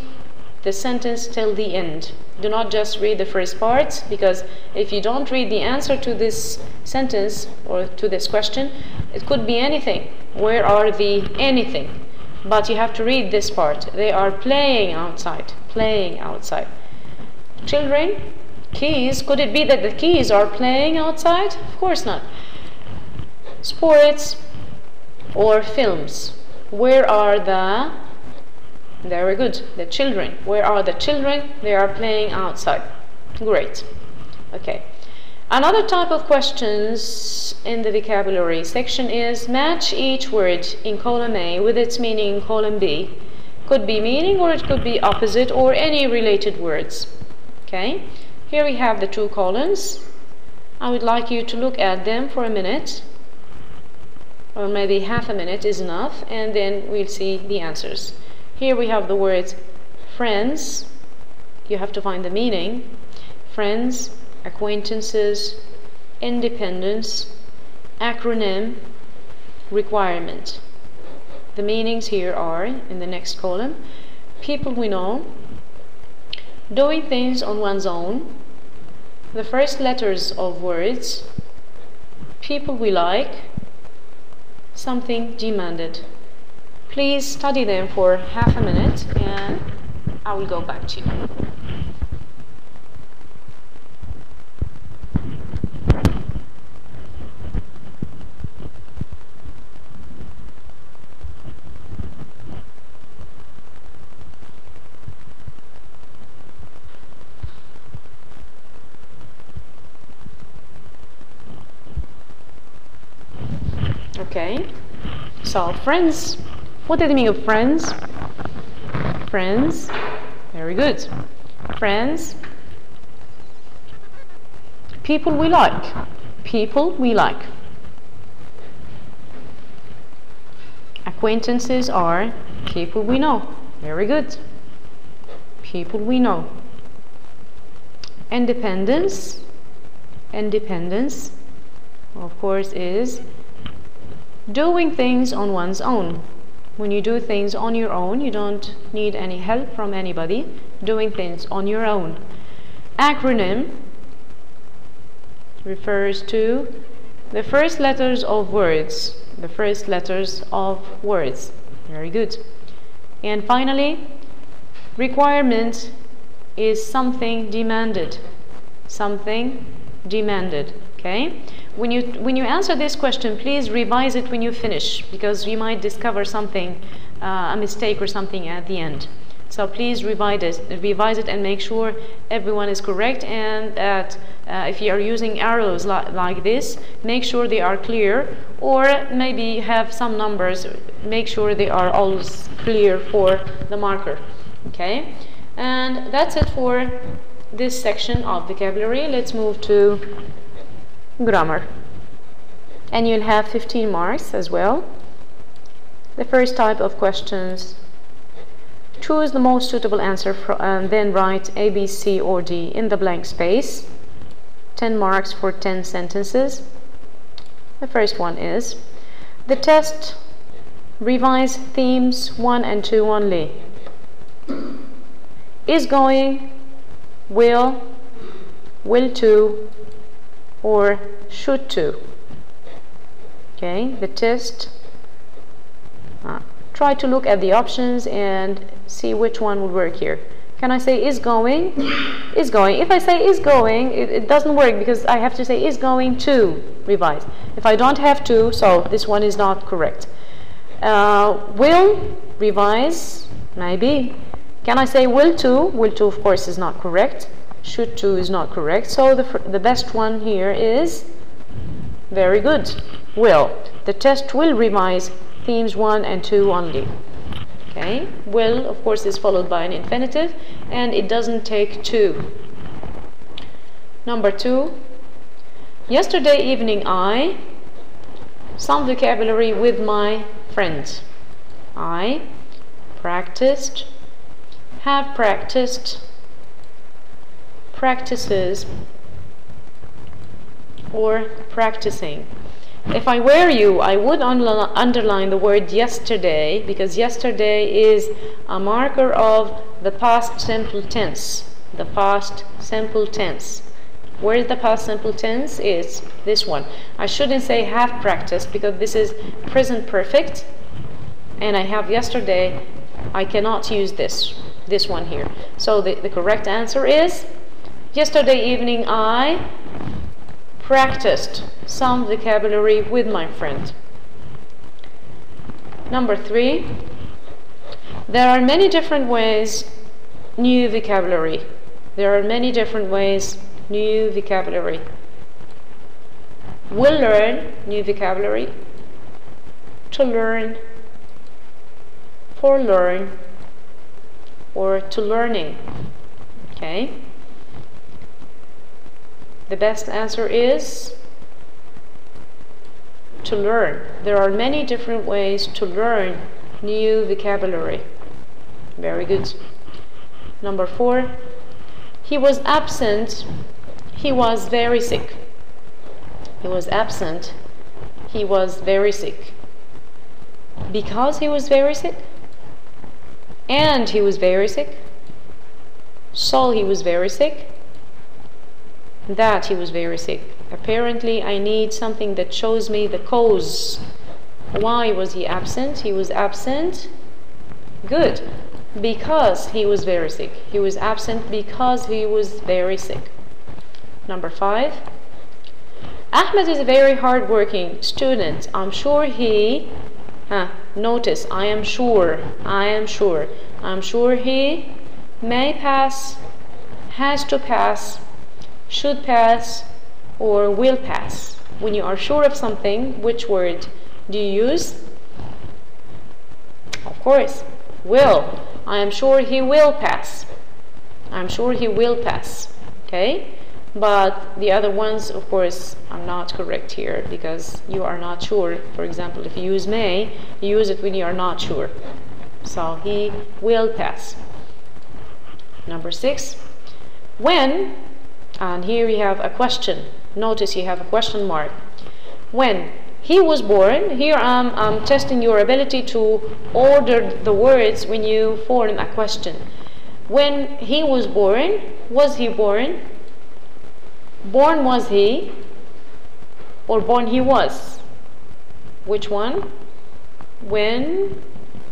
the sentence till the end. Do not just read the first part, because if you don't read the answer to this sentence or to this question, it could be anything. Where are the anything? But you have to read this part. They are playing outside. Playing outside. Children, keys. Could it be that the keys are playing outside? Of course not. Sports or films. Where are the, very good, the children. Where are the children? They are playing outside. Great. Okay. Another type of questions in the vocabulary section is match each word in column A with its meaning in column B. Could be meaning or it could be opposite or any related words. Okay. Here we have the 2 columns. I would like you to look at them for a minute, or maybe half a minute is enough, and then we'll see the answers. Here we have the word friends. You have to find the meaning. Friends, acquaintances, independence, acronym, requirement. The meanings here are in the next column. People we know, doing things on one's own, the first letters of words, people we like, something demanded. Please study them for half a minute and I will go back to you. Okay, so friends. What is the meaning of friends? Friends, very good. Friends, people we like. People we like. Acquaintances are people we know. Very good. People we know. Independence. Independence, of course, is doing things on one's own. When you do things on your own, you don't need any help from anybody. Doing things on your own. Acronym refers to the first letters of words. The first letters of words. Very good. And finally, requirement is something demanded. Something demanded. Okay? When you answer this question, please revise it when you finish, because you might discover something, a mistake or something at the end. So please revise it and make sure everyone is correct, and that if you are using arrows like this, make sure they are clear, or maybe have some numbers, make sure they are always clear for the marker. Okay? And that's it for this section of vocabulary. Let's move to grammar, and you'll have 15 marks as well. The first type of questions: choose the most suitable answer and then write A, B, C or D in the blank space. 10 marks for 10 sentences. The first one is: the test, revise themes 1 and 2 only. Is going, will to, or should to. Okay, the test. Try to look at the options and see which one would work here. Can I say is going? Is going. If I say is going, it doesn't work, because I have to say is going to revise. If I don't have to, so this one is not correct. Will revise, maybe. Can I say will to? Will to, of course, is not correct. Should to is not correct. So the best one here is, very good, will. The test will revise themes 1 and 2 only. Okay, will, of course, is followed by an infinitive, and it doesn't take to. Number 2, yesterday evening I, some vocabulary with my friends. I practiced, have practiced, practices, or practicing. If I were you, I would underline the word yesterday, because yesterday is a marker of the past simple tense. The past simple tense. Where is the past simple tense? Is this one. I shouldn't say have practiced, because this is present perfect, and I have yesterday. I cannot use this one here. So the correct answer is, yesterday evening I practiced some vocabulary with my friend. Number 3, there are many different ways new vocabulary. There are many different ways new vocabulary. Will learn new vocabulary, to learn, for learn, or to learning. Okay? The best answer is to learn. There are many different ways to learn new vocabulary. Very good. Number 4, he was absent, he was very sick. He was absent, he was very sick. Because he was very sick, and he was very sick, so he was very sick, that he was very sick. Apparently I need something that shows me the cause. Why was he absent? He was absent, good, because he was very sick. He was absent because he was very sick. Number 5. Ahmed is a very hard-working student. I'm sure he, notice, I am sure he may pass, has to pass, should pass, or will pass. When you are sure of something, which word do you use? Of course, will. I am sure he will pass. I'm sure he will pass. Okay? But the other ones, of course, are not correct here because you are not sure. For example, if you use may, you use it when you are not sure. So he will pass. Number 6. When, and here we have a question. Notice you have a question mark. When he was born, here I'm testing your ability to order the words when you form a question. When he was born, was he born? Born was he, or born he was? Which one? When,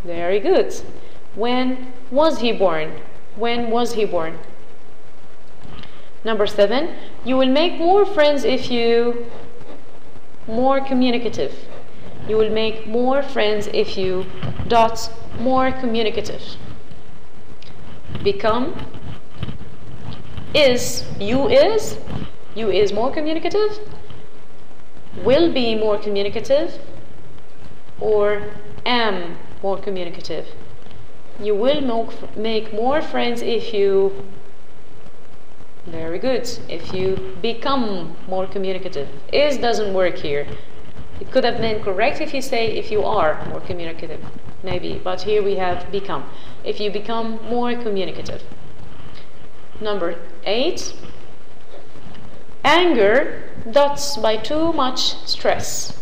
very good. When was he born? When was he born? Number 7, you will make more friends if you, more communicative. You will make more friends if you, dots, more communicative. Become, is, you is more communicative, will be more communicative, or am more communicative. You will make more friends if you, very good, if you become more communicative. Is doesn't work here. It could have been correct if you say if you are more communicative, maybe, but here we have become. If you become more communicative. Number 8. Anger dots by too much stress.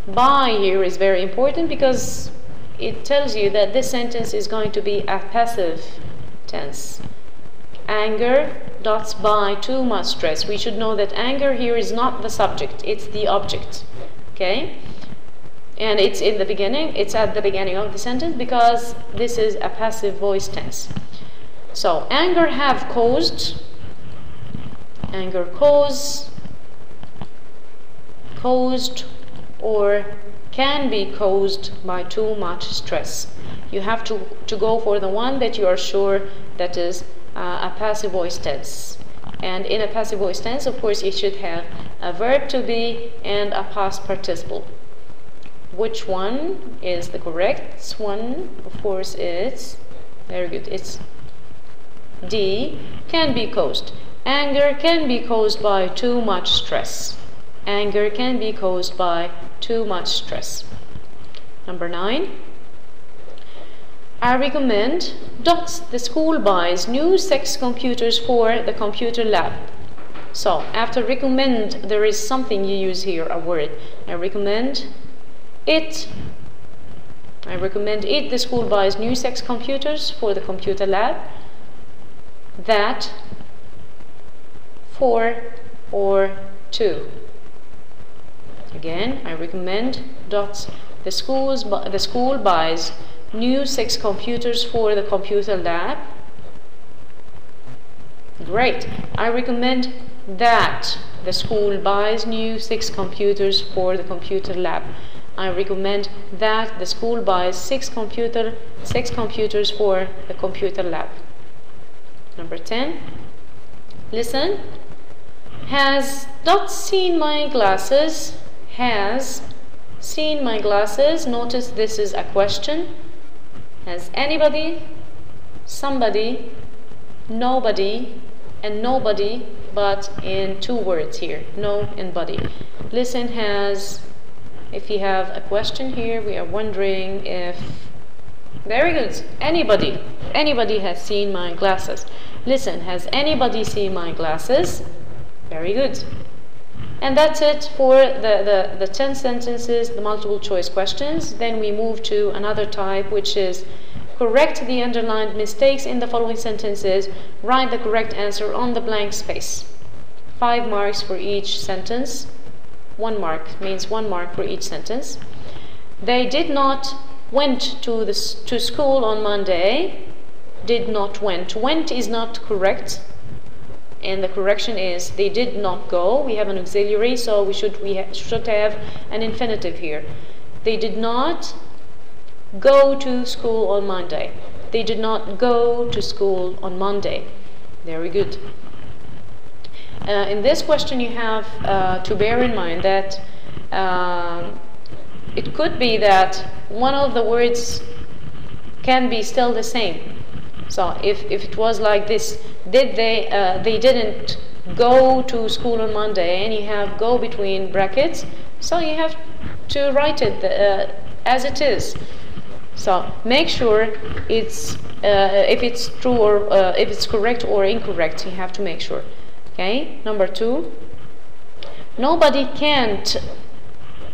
By here is very important because it tells you that this sentence is going to be a passive tense. Anger dots by too much stress. We should know that anger here is not the subject, it's the object. Okay? And it's in the beginning, it's at the beginning of the sentence because this is a passive voice tense. So, anger have caused, anger caused, or can be caused by too much stress. You have to go for the one that you are sure that is a passive voice tense. And in a passive voice tense, of course, you should have a verb to be and a past participle. Which one is the correct one? Of course, it's, very good, it's D, can be caused. Anger can be caused by too much stress. Anger can be caused by too much stress. Number 9. I recommend dots the school buys new 6 computers for the computer lab. So after recommend there is something you use here, a word. I recommend it. I recommend it the school buys new 6 computers for the computer lab. That, for, or to. Again, I recommend dots the school buys new 6 computers for the computer lab. Great. I recommend that the school buys new 6 computers for the computer lab. I recommend that the school buys 6 computers for the computer lab. Number 10. Listen. Has Dot seen my glasses? Has seen my glasses. Notice this is a question. Has anybody, somebody, nobody, and nobody, but in 2 words here. No and body. Listen has, if you have a question here, we are wondering if, very good, anybody has seen my glasses. Listen, has anybody seen my glasses? Very good. And that's it for the 10 sentences, the multiple choice questions. Then we move to another type, which is correct the underlined mistakes in the following sentences. Write the correct answer on the blank space. 5 marks for each sentence. 1 mark means 1 mark for each sentence. They did not went to school on Monday. Did not went. Went is not correct, and the correction is they did not go. We have an auxiliary, so we should have an infinitive here. They did not go to school on Monday. They did not go to school on Monday. Very good. In this question, you have to bear in mind that it could be that one of the words can be still the same. So if it was like this, they didn't go to school on Monday, and you have go between brackets, so you have to write it as it is. So make sure it's if it's true or if it's correct or incorrect, you have to make sure. Okay, number 2. Nobody can't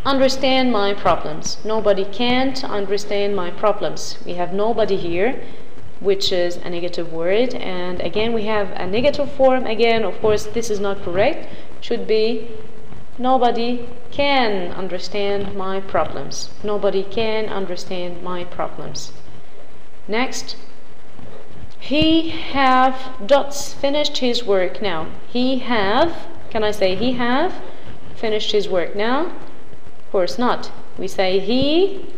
understand my problems. Nobody can't understand my problems. We have nobody here, which is a negative word, and again we have a negative form. Again, of course, this is not correct. Should be nobody can understand my problems. Nobody can understand my problems. Next, he have dots finished his work now. He have, can I say he have finished his work now? Of course not. We say he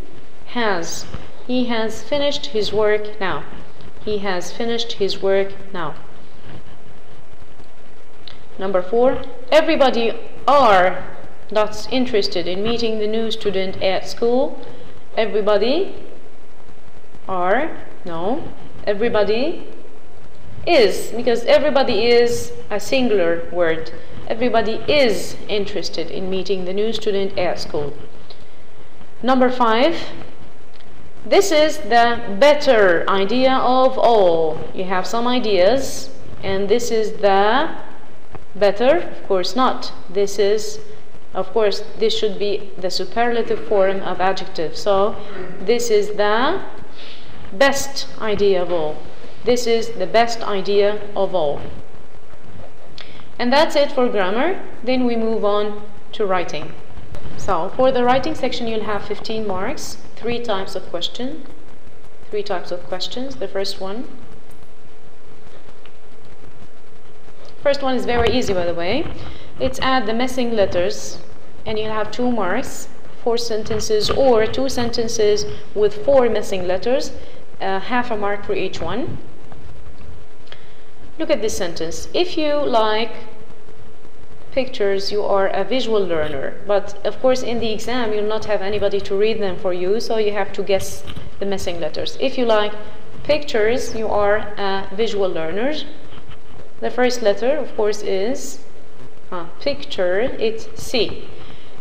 has. He has finished his work now. He has finished his work now. Number 4, everybody are that's interested in meeting the new student at school. Everybody are, no, everybody is, because everybody is a singular word. Everybody is interested in meeting the new student at school. Number 5, this is the better idea of all. You have some ideas, and this is the better. Of course not. This is, of course, this should be the superlative form of adjective. So this is the best idea of all. This is the best idea of all. And that's it for grammar. Then we move on to writing. So for the writing section, you'll have 15 marks, 3 types of question. 3 types of questions. The first one is very easy, by the way. It's add the missing letters, and you'll have 2 marks, 4 sentences or 2 sentences with 4 missing letters, half a mark for each one. Look at this sentence. If you like pictures, you are a visual learner, but of course in the exam you'll not have anybody to read them for you, so you have to guess the missing letters. If you like pictures, you are a visual learner. The first letter, of course, is picture, it's C.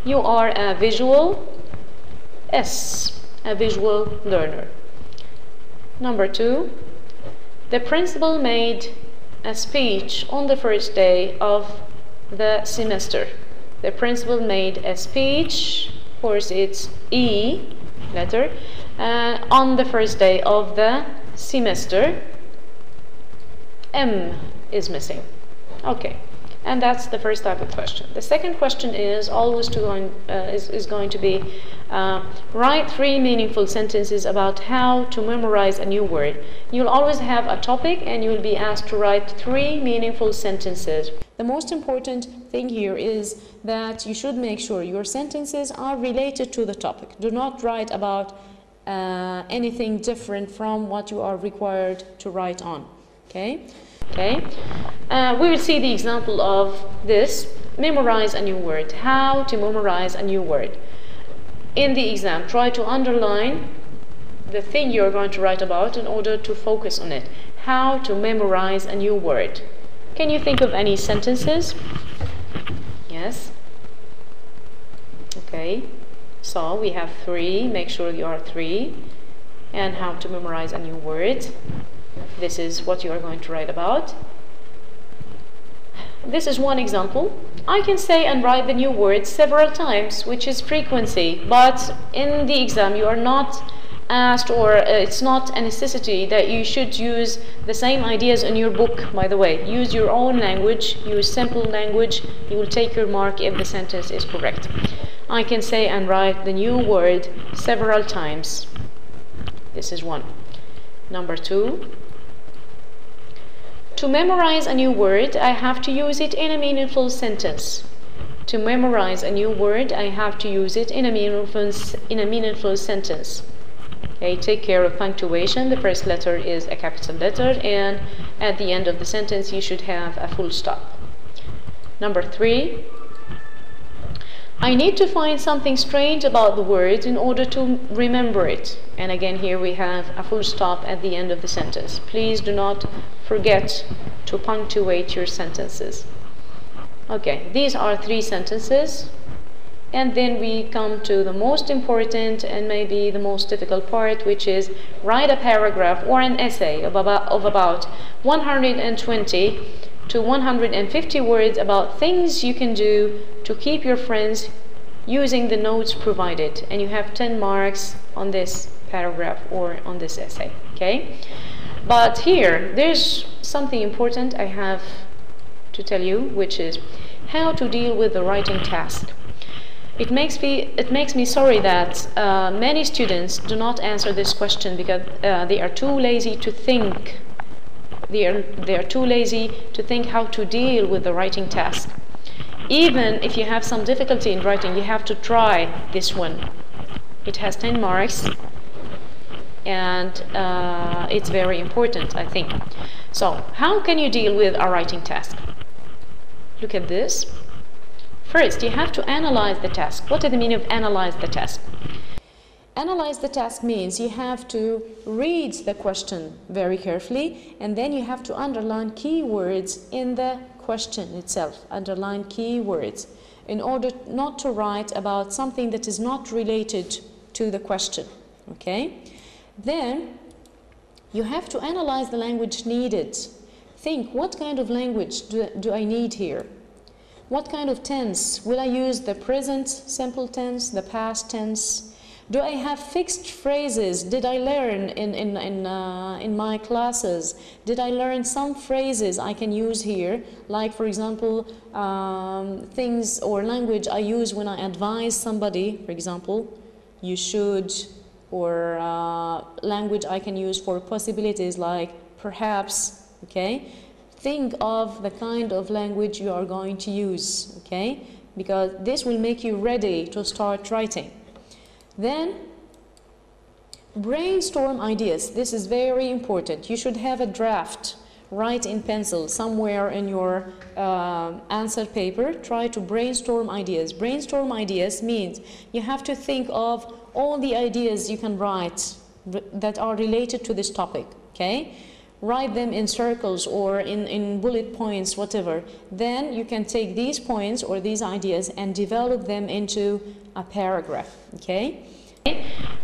You are a visual, S, a visual learner. Number 2, the principal made a speech on the first day of the semester. The principal made a speech, of course it's E letter, on the first day of the semester. M is missing. Okay, and that's the first type of question. The second question is always going to be write 3 meaningful sentences about how to memorize a new word. You'll always have a topic, and you'll be asked to write 3 meaningful sentences. The most important thing here is that you should make sure your sentences are related to the topic. Do not write about anything different from what you are required to write on. Okay? We will see the example of this. Memorize a new word. How to memorize a new word. In the exam, try to underline the thing you're going to write about in order to focus on it. How to memorize a new word. Can you think of any sentences? Yes? Okay. So we have 3. Make sure you are 3. And how to memorize a new word. This is what you are going to write about. This is one example. I can say and write the new word several times, which is frequency, but in the exam you are not asked, or it's not a necessity that you should use the same ideas in your book, by the way. Use your own language, use simple language. You will take your mark if the sentence is correct. I can say and write the new word several times. This is one. Number two, to memorize a new word, I have to use it in a meaningful sentence. To memorize a new word, I have to use it in a meaningful sentence. Okay, take care of punctuation. The first letter is a capital letter, and at the end of the sentence you should have a full stop. Number three, I need to find something strange about the word in order to remember it. And again, here we have a full stop at the end of the sentence. Please do not forget to punctuate your sentences. Okay, these are three sentences. And then we come to the most important and maybe the most difficult part, which is write a paragraph or an essay of about 120 to 150 words about things you can do to keep your friends using the notes provided. And you have 10 marks on this paragraph or on this essay, okay? But here, there's something important I have to tell you, which is how to deal with the writing task. It makes me sorry that many students do not answer this question because they are too lazy to think. They are too lazy to think how to deal with the writing task. Even if you have some difficulty in writing, you have to try this one. It has 10 marks, and it's very important, I think. So, how can you deal with a writing task? Look at this. First, you have to analyze the task. What is the meaning of analyze the task? Analyze the task means you have to read the question very carefully, and then you have to underline keywords in the question itself. Underline keywords in order not to write about something that is not related to the question. Okay? Then you have to analyze the language needed. Think, what kind of language do I need here? What kind of tense? Will I use the present simple tense, the past tense? Do I have fixed phrases? Did I learn in my classes? Did I learn some phrases I can use here? Like, for example, things or language I use when I advise somebody, for example, you should, or language I can use for possibilities like perhaps, okay? Think of the kind of language you are going to use, okay? Because this will make you ready to start writing. Then, brainstorm ideas. This is very important. You should have a draft. Write in pencil somewhere in your answer paper. Try to brainstorm ideas. Brainstorm ideas means you have to think of all the ideas you can write that are related to this topic, okay? Write them in circles or in bullet points, whatever. Then you can take these points or these ideas and develop them into a paragraph, okay?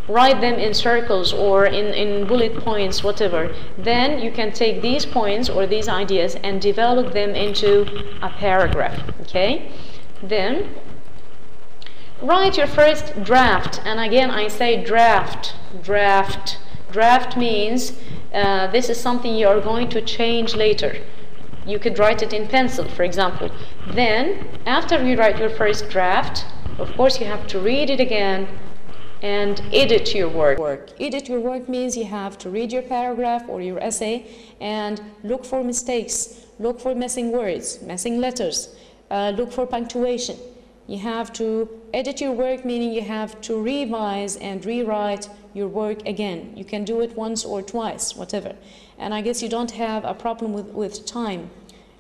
Write them in circles or in bullet points, whatever. Then you can take these points or these ideas and develop them into a paragraph, okay? Then write your first draft. And again, I say draft. Draft means this is something you are going to change later. You could write it in pencil, for example. Then, after you write your first draft, of course you have to read it again and edit your work. Edit your work means you have to read your paragraph or your essay and look for mistakes, look for missing words, missing letters, look for punctuation. You have to edit your work, meaning you have to revise and rewrite your work again. You can do it once or twice, whatever. And I guess you don't have a problem with time.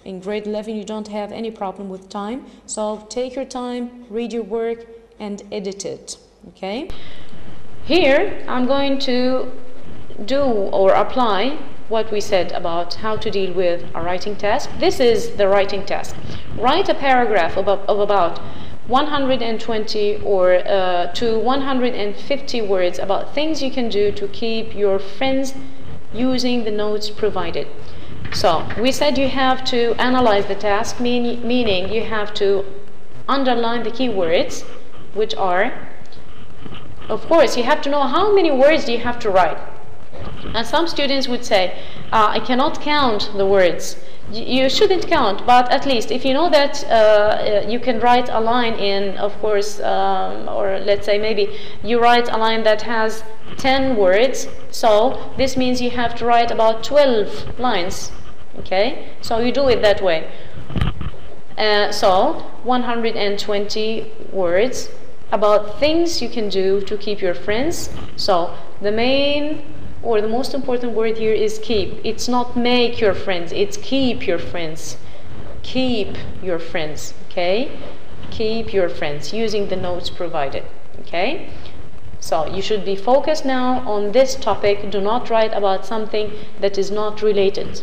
In grade 11, you don't have any problem with time. So take your time, read your work, and edit it, okay? Here, I'm going to do or apply what we said about how to deal with a writing task. This is the writing task. Write a paragraph of about 120 or to 150 words about things you can do to keep your friends using the notes provided. So we said you have to analyze the task, meaning you have to underline the keywords, which are, of course, you have to know how many words do you have to write. And some students would say, I cannot count the words. You shouldn't count, but at least if you know that you can write a line in, of course, or let's say maybe you write a line that has 10 words, so this means you have to write about 12 lines, okay? So you do it that way. So 120 words about things you can do to keep your friends. So the main or the most important word here is keep. It's not make your friends, it's keep your friends. Keep your friends, okay? Keep your friends using the notes provided, okay? So you should be focused now on this topic. Do not write about something that is not related.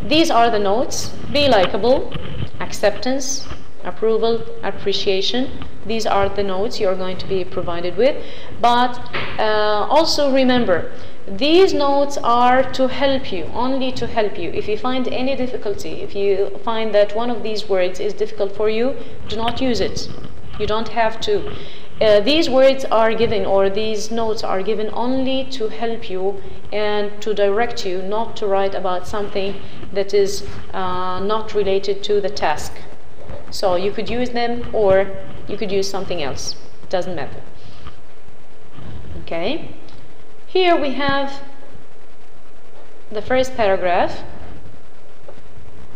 These are the notes: be likable, acceptance, approval, appreciation. These are the notes you are going to be provided with. But also remember, these notes are to help you, only to help you. If you find any difficulty, if you find that one of these words is difficult for you, do not use it. You don't have to. These words are given, or these notes are given only to help you and to direct you not to write about something that is not related to the task. So you could use them or you could use something else. It doesn't matter. Okay. Here we have the first paragraph.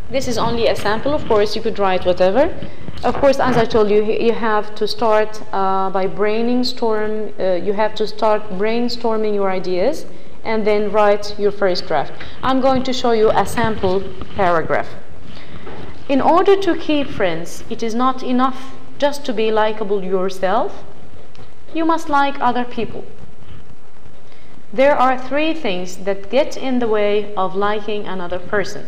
This is only a sample. Of course, you could write whatever. Of course, as I told you, you have to start by brainstorm. You have to start brainstorming your ideas and then write your first draft. I'm going to show you a sample paragraph. In order to keep friends, it is not enough just to be likable yourself. You must like other people. There are 3 things that get in the way of liking another person.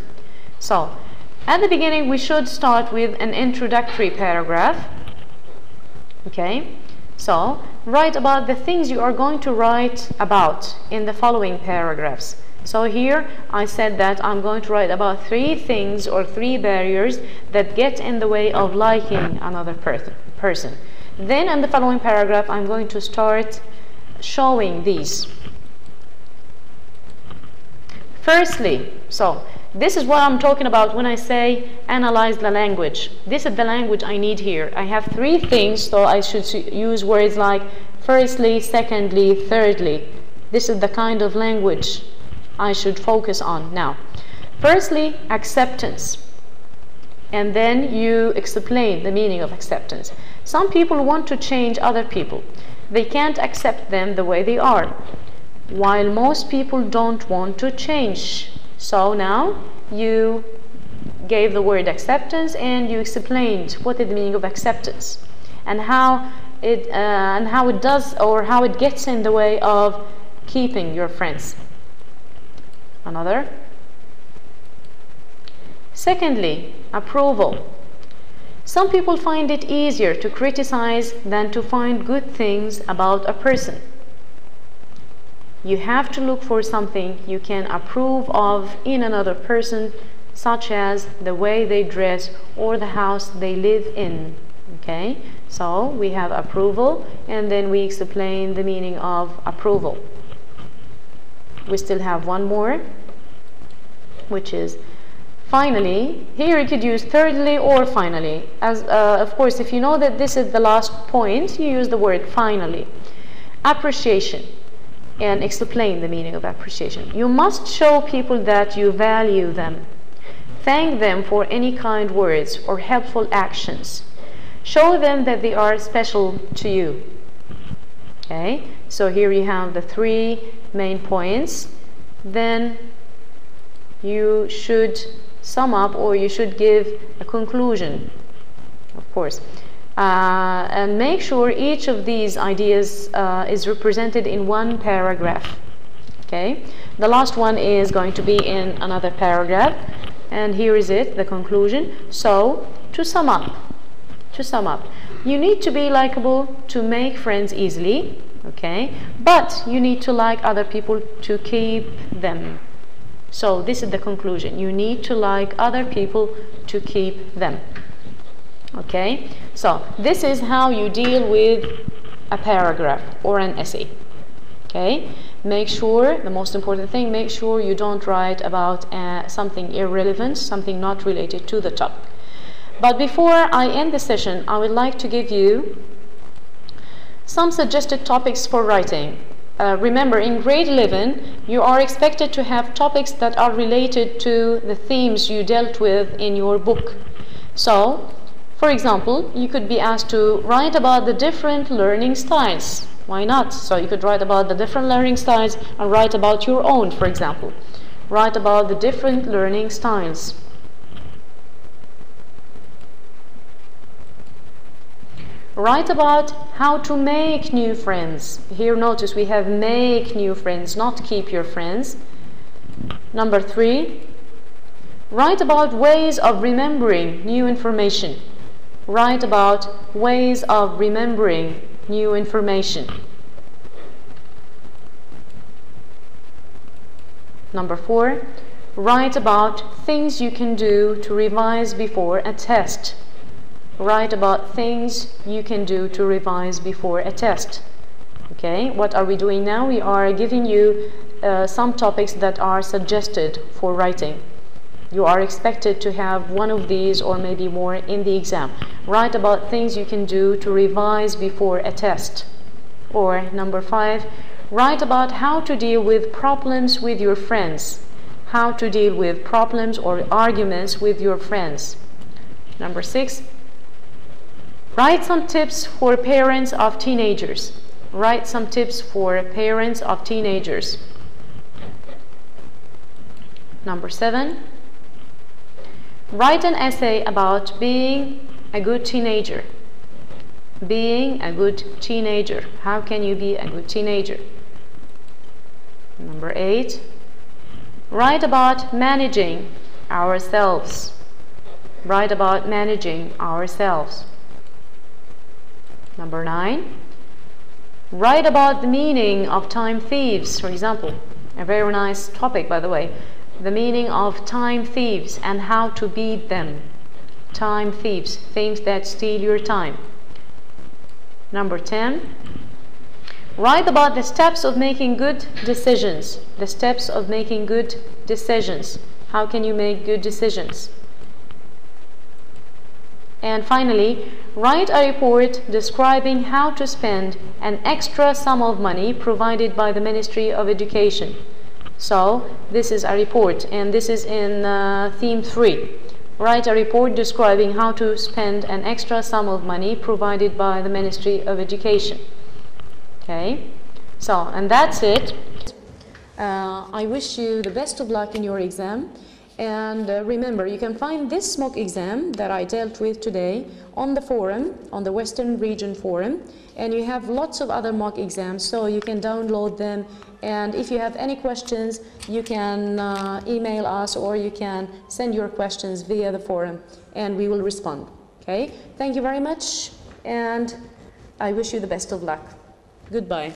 So, at the beginning, we should start with an introductory paragraph. Okay? So, write about the things you are going to write about in the following paragraphs. So here I said that I'm going to write about 3 things or 3 barriers that get in the way of liking another person. Then in the following paragraph I'm going to start showing these. Firstly, so this is what I'm talking about when I say analyze the language. This is the language I need here. I have 3 things, so I should use words like firstly, secondly, thirdly. This is the kind of language I should focus on now. Firstly, acceptance. And then you explain the meaning of acceptance. Some people want to change other people. They can't accept them the way they are, while most people don't want to change. So now you gave the word acceptance and you explained what is the meaning of acceptance and how it does, or how it gets in the way of keeping your friends. Another. Secondly, approval. Some people find it easier to criticize than to find good things about a person. You have to look for something you can approve of in another person, such as the way they dress or the house they live in. Okay? So we have approval, and then we explain the meaning of approval. We still have one more, which is finally. Here you could use thirdly or finally. As of course, if you know that this is the last point, you use the word finally. Appreciation, and explain the meaning of appreciation. You must show people that you value them. Thank them for any kind words or helpful actions. Show them that they are special to you. Okay, so here you have the 3 main points. Then you should sum up, or you should give a conclusion, of course, and make sure each of these ideas is represented in 1 paragraph. Okay, the last one is going to be in another paragraph, and here is it, the conclusion. So to sum up, you need to be likable to make friends easily. Okay, but you need to like other people to keep them. So this is the conclusion. You need to like other people to keep them. Okay, so this is how you deal with a paragraph or an essay. Okay, make sure, the most important thing, make sure you don't write about something irrelevant, something not related to the topic. But before I end the session, I would like to give you some suggested topics for writing. Remember, in grade 11, you are expected to have topics that are related to the themes you dealt with in your book. So, for example, you could be asked to write about the different learning styles. Why not? So you could write about the different learning styles and write about your own, for example. Write about the different learning styles. Write about how to make new friends. Here notice we have make new friends, not keep your friends. Number 3, write about ways of remembering new information. Write about ways of remembering new information. Number 4, write about things you can do to revise before a test. Write about things you can do to revise before a test. Okay, what are we doing now? We are giving you some topics that are suggested for writing. You are expected to have one of these or maybe more in the exam. Write about things you can do to revise before a test. Or number 5, write about how to deal with problems with your friends. How to deal with problems or arguments with your friends. Number 6, write some tips for parents of teenagers. Write some tips for parents of teenagers. Number 7, write an essay about being a good teenager. Being a good teenager. How can you be a good teenager? Number 8, write about managing ourselves. Write about managing ourselves. Number 9, write about the meaning of time thieves, for example. A very nice topic, by the way. The meaning of time thieves and how to beat them. Time thieves, things that steal your time. Number 10, write about the steps of making good decisions. The steps of making good decisions. How can you make good decisions? And finally, write a report describing how to spend an extra sum of money provided by the Ministry of Education. So, this is a report, and this is in theme 3. Write a report describing how to spend an extra sum of money provided by the Ministry of Education. Okay, so, and that's it. I wish you the best of luck in your exam. And remember, you can find this mock exam that I dealt with today on the forum, on the Western Region forum, and you have lots of other mock exams, so you can download them. And if you have any questions, you can email us, or you can send your questions via the forum, and we will respond. Okay, thank you very much, and I wish you the best of luck. Goodbye.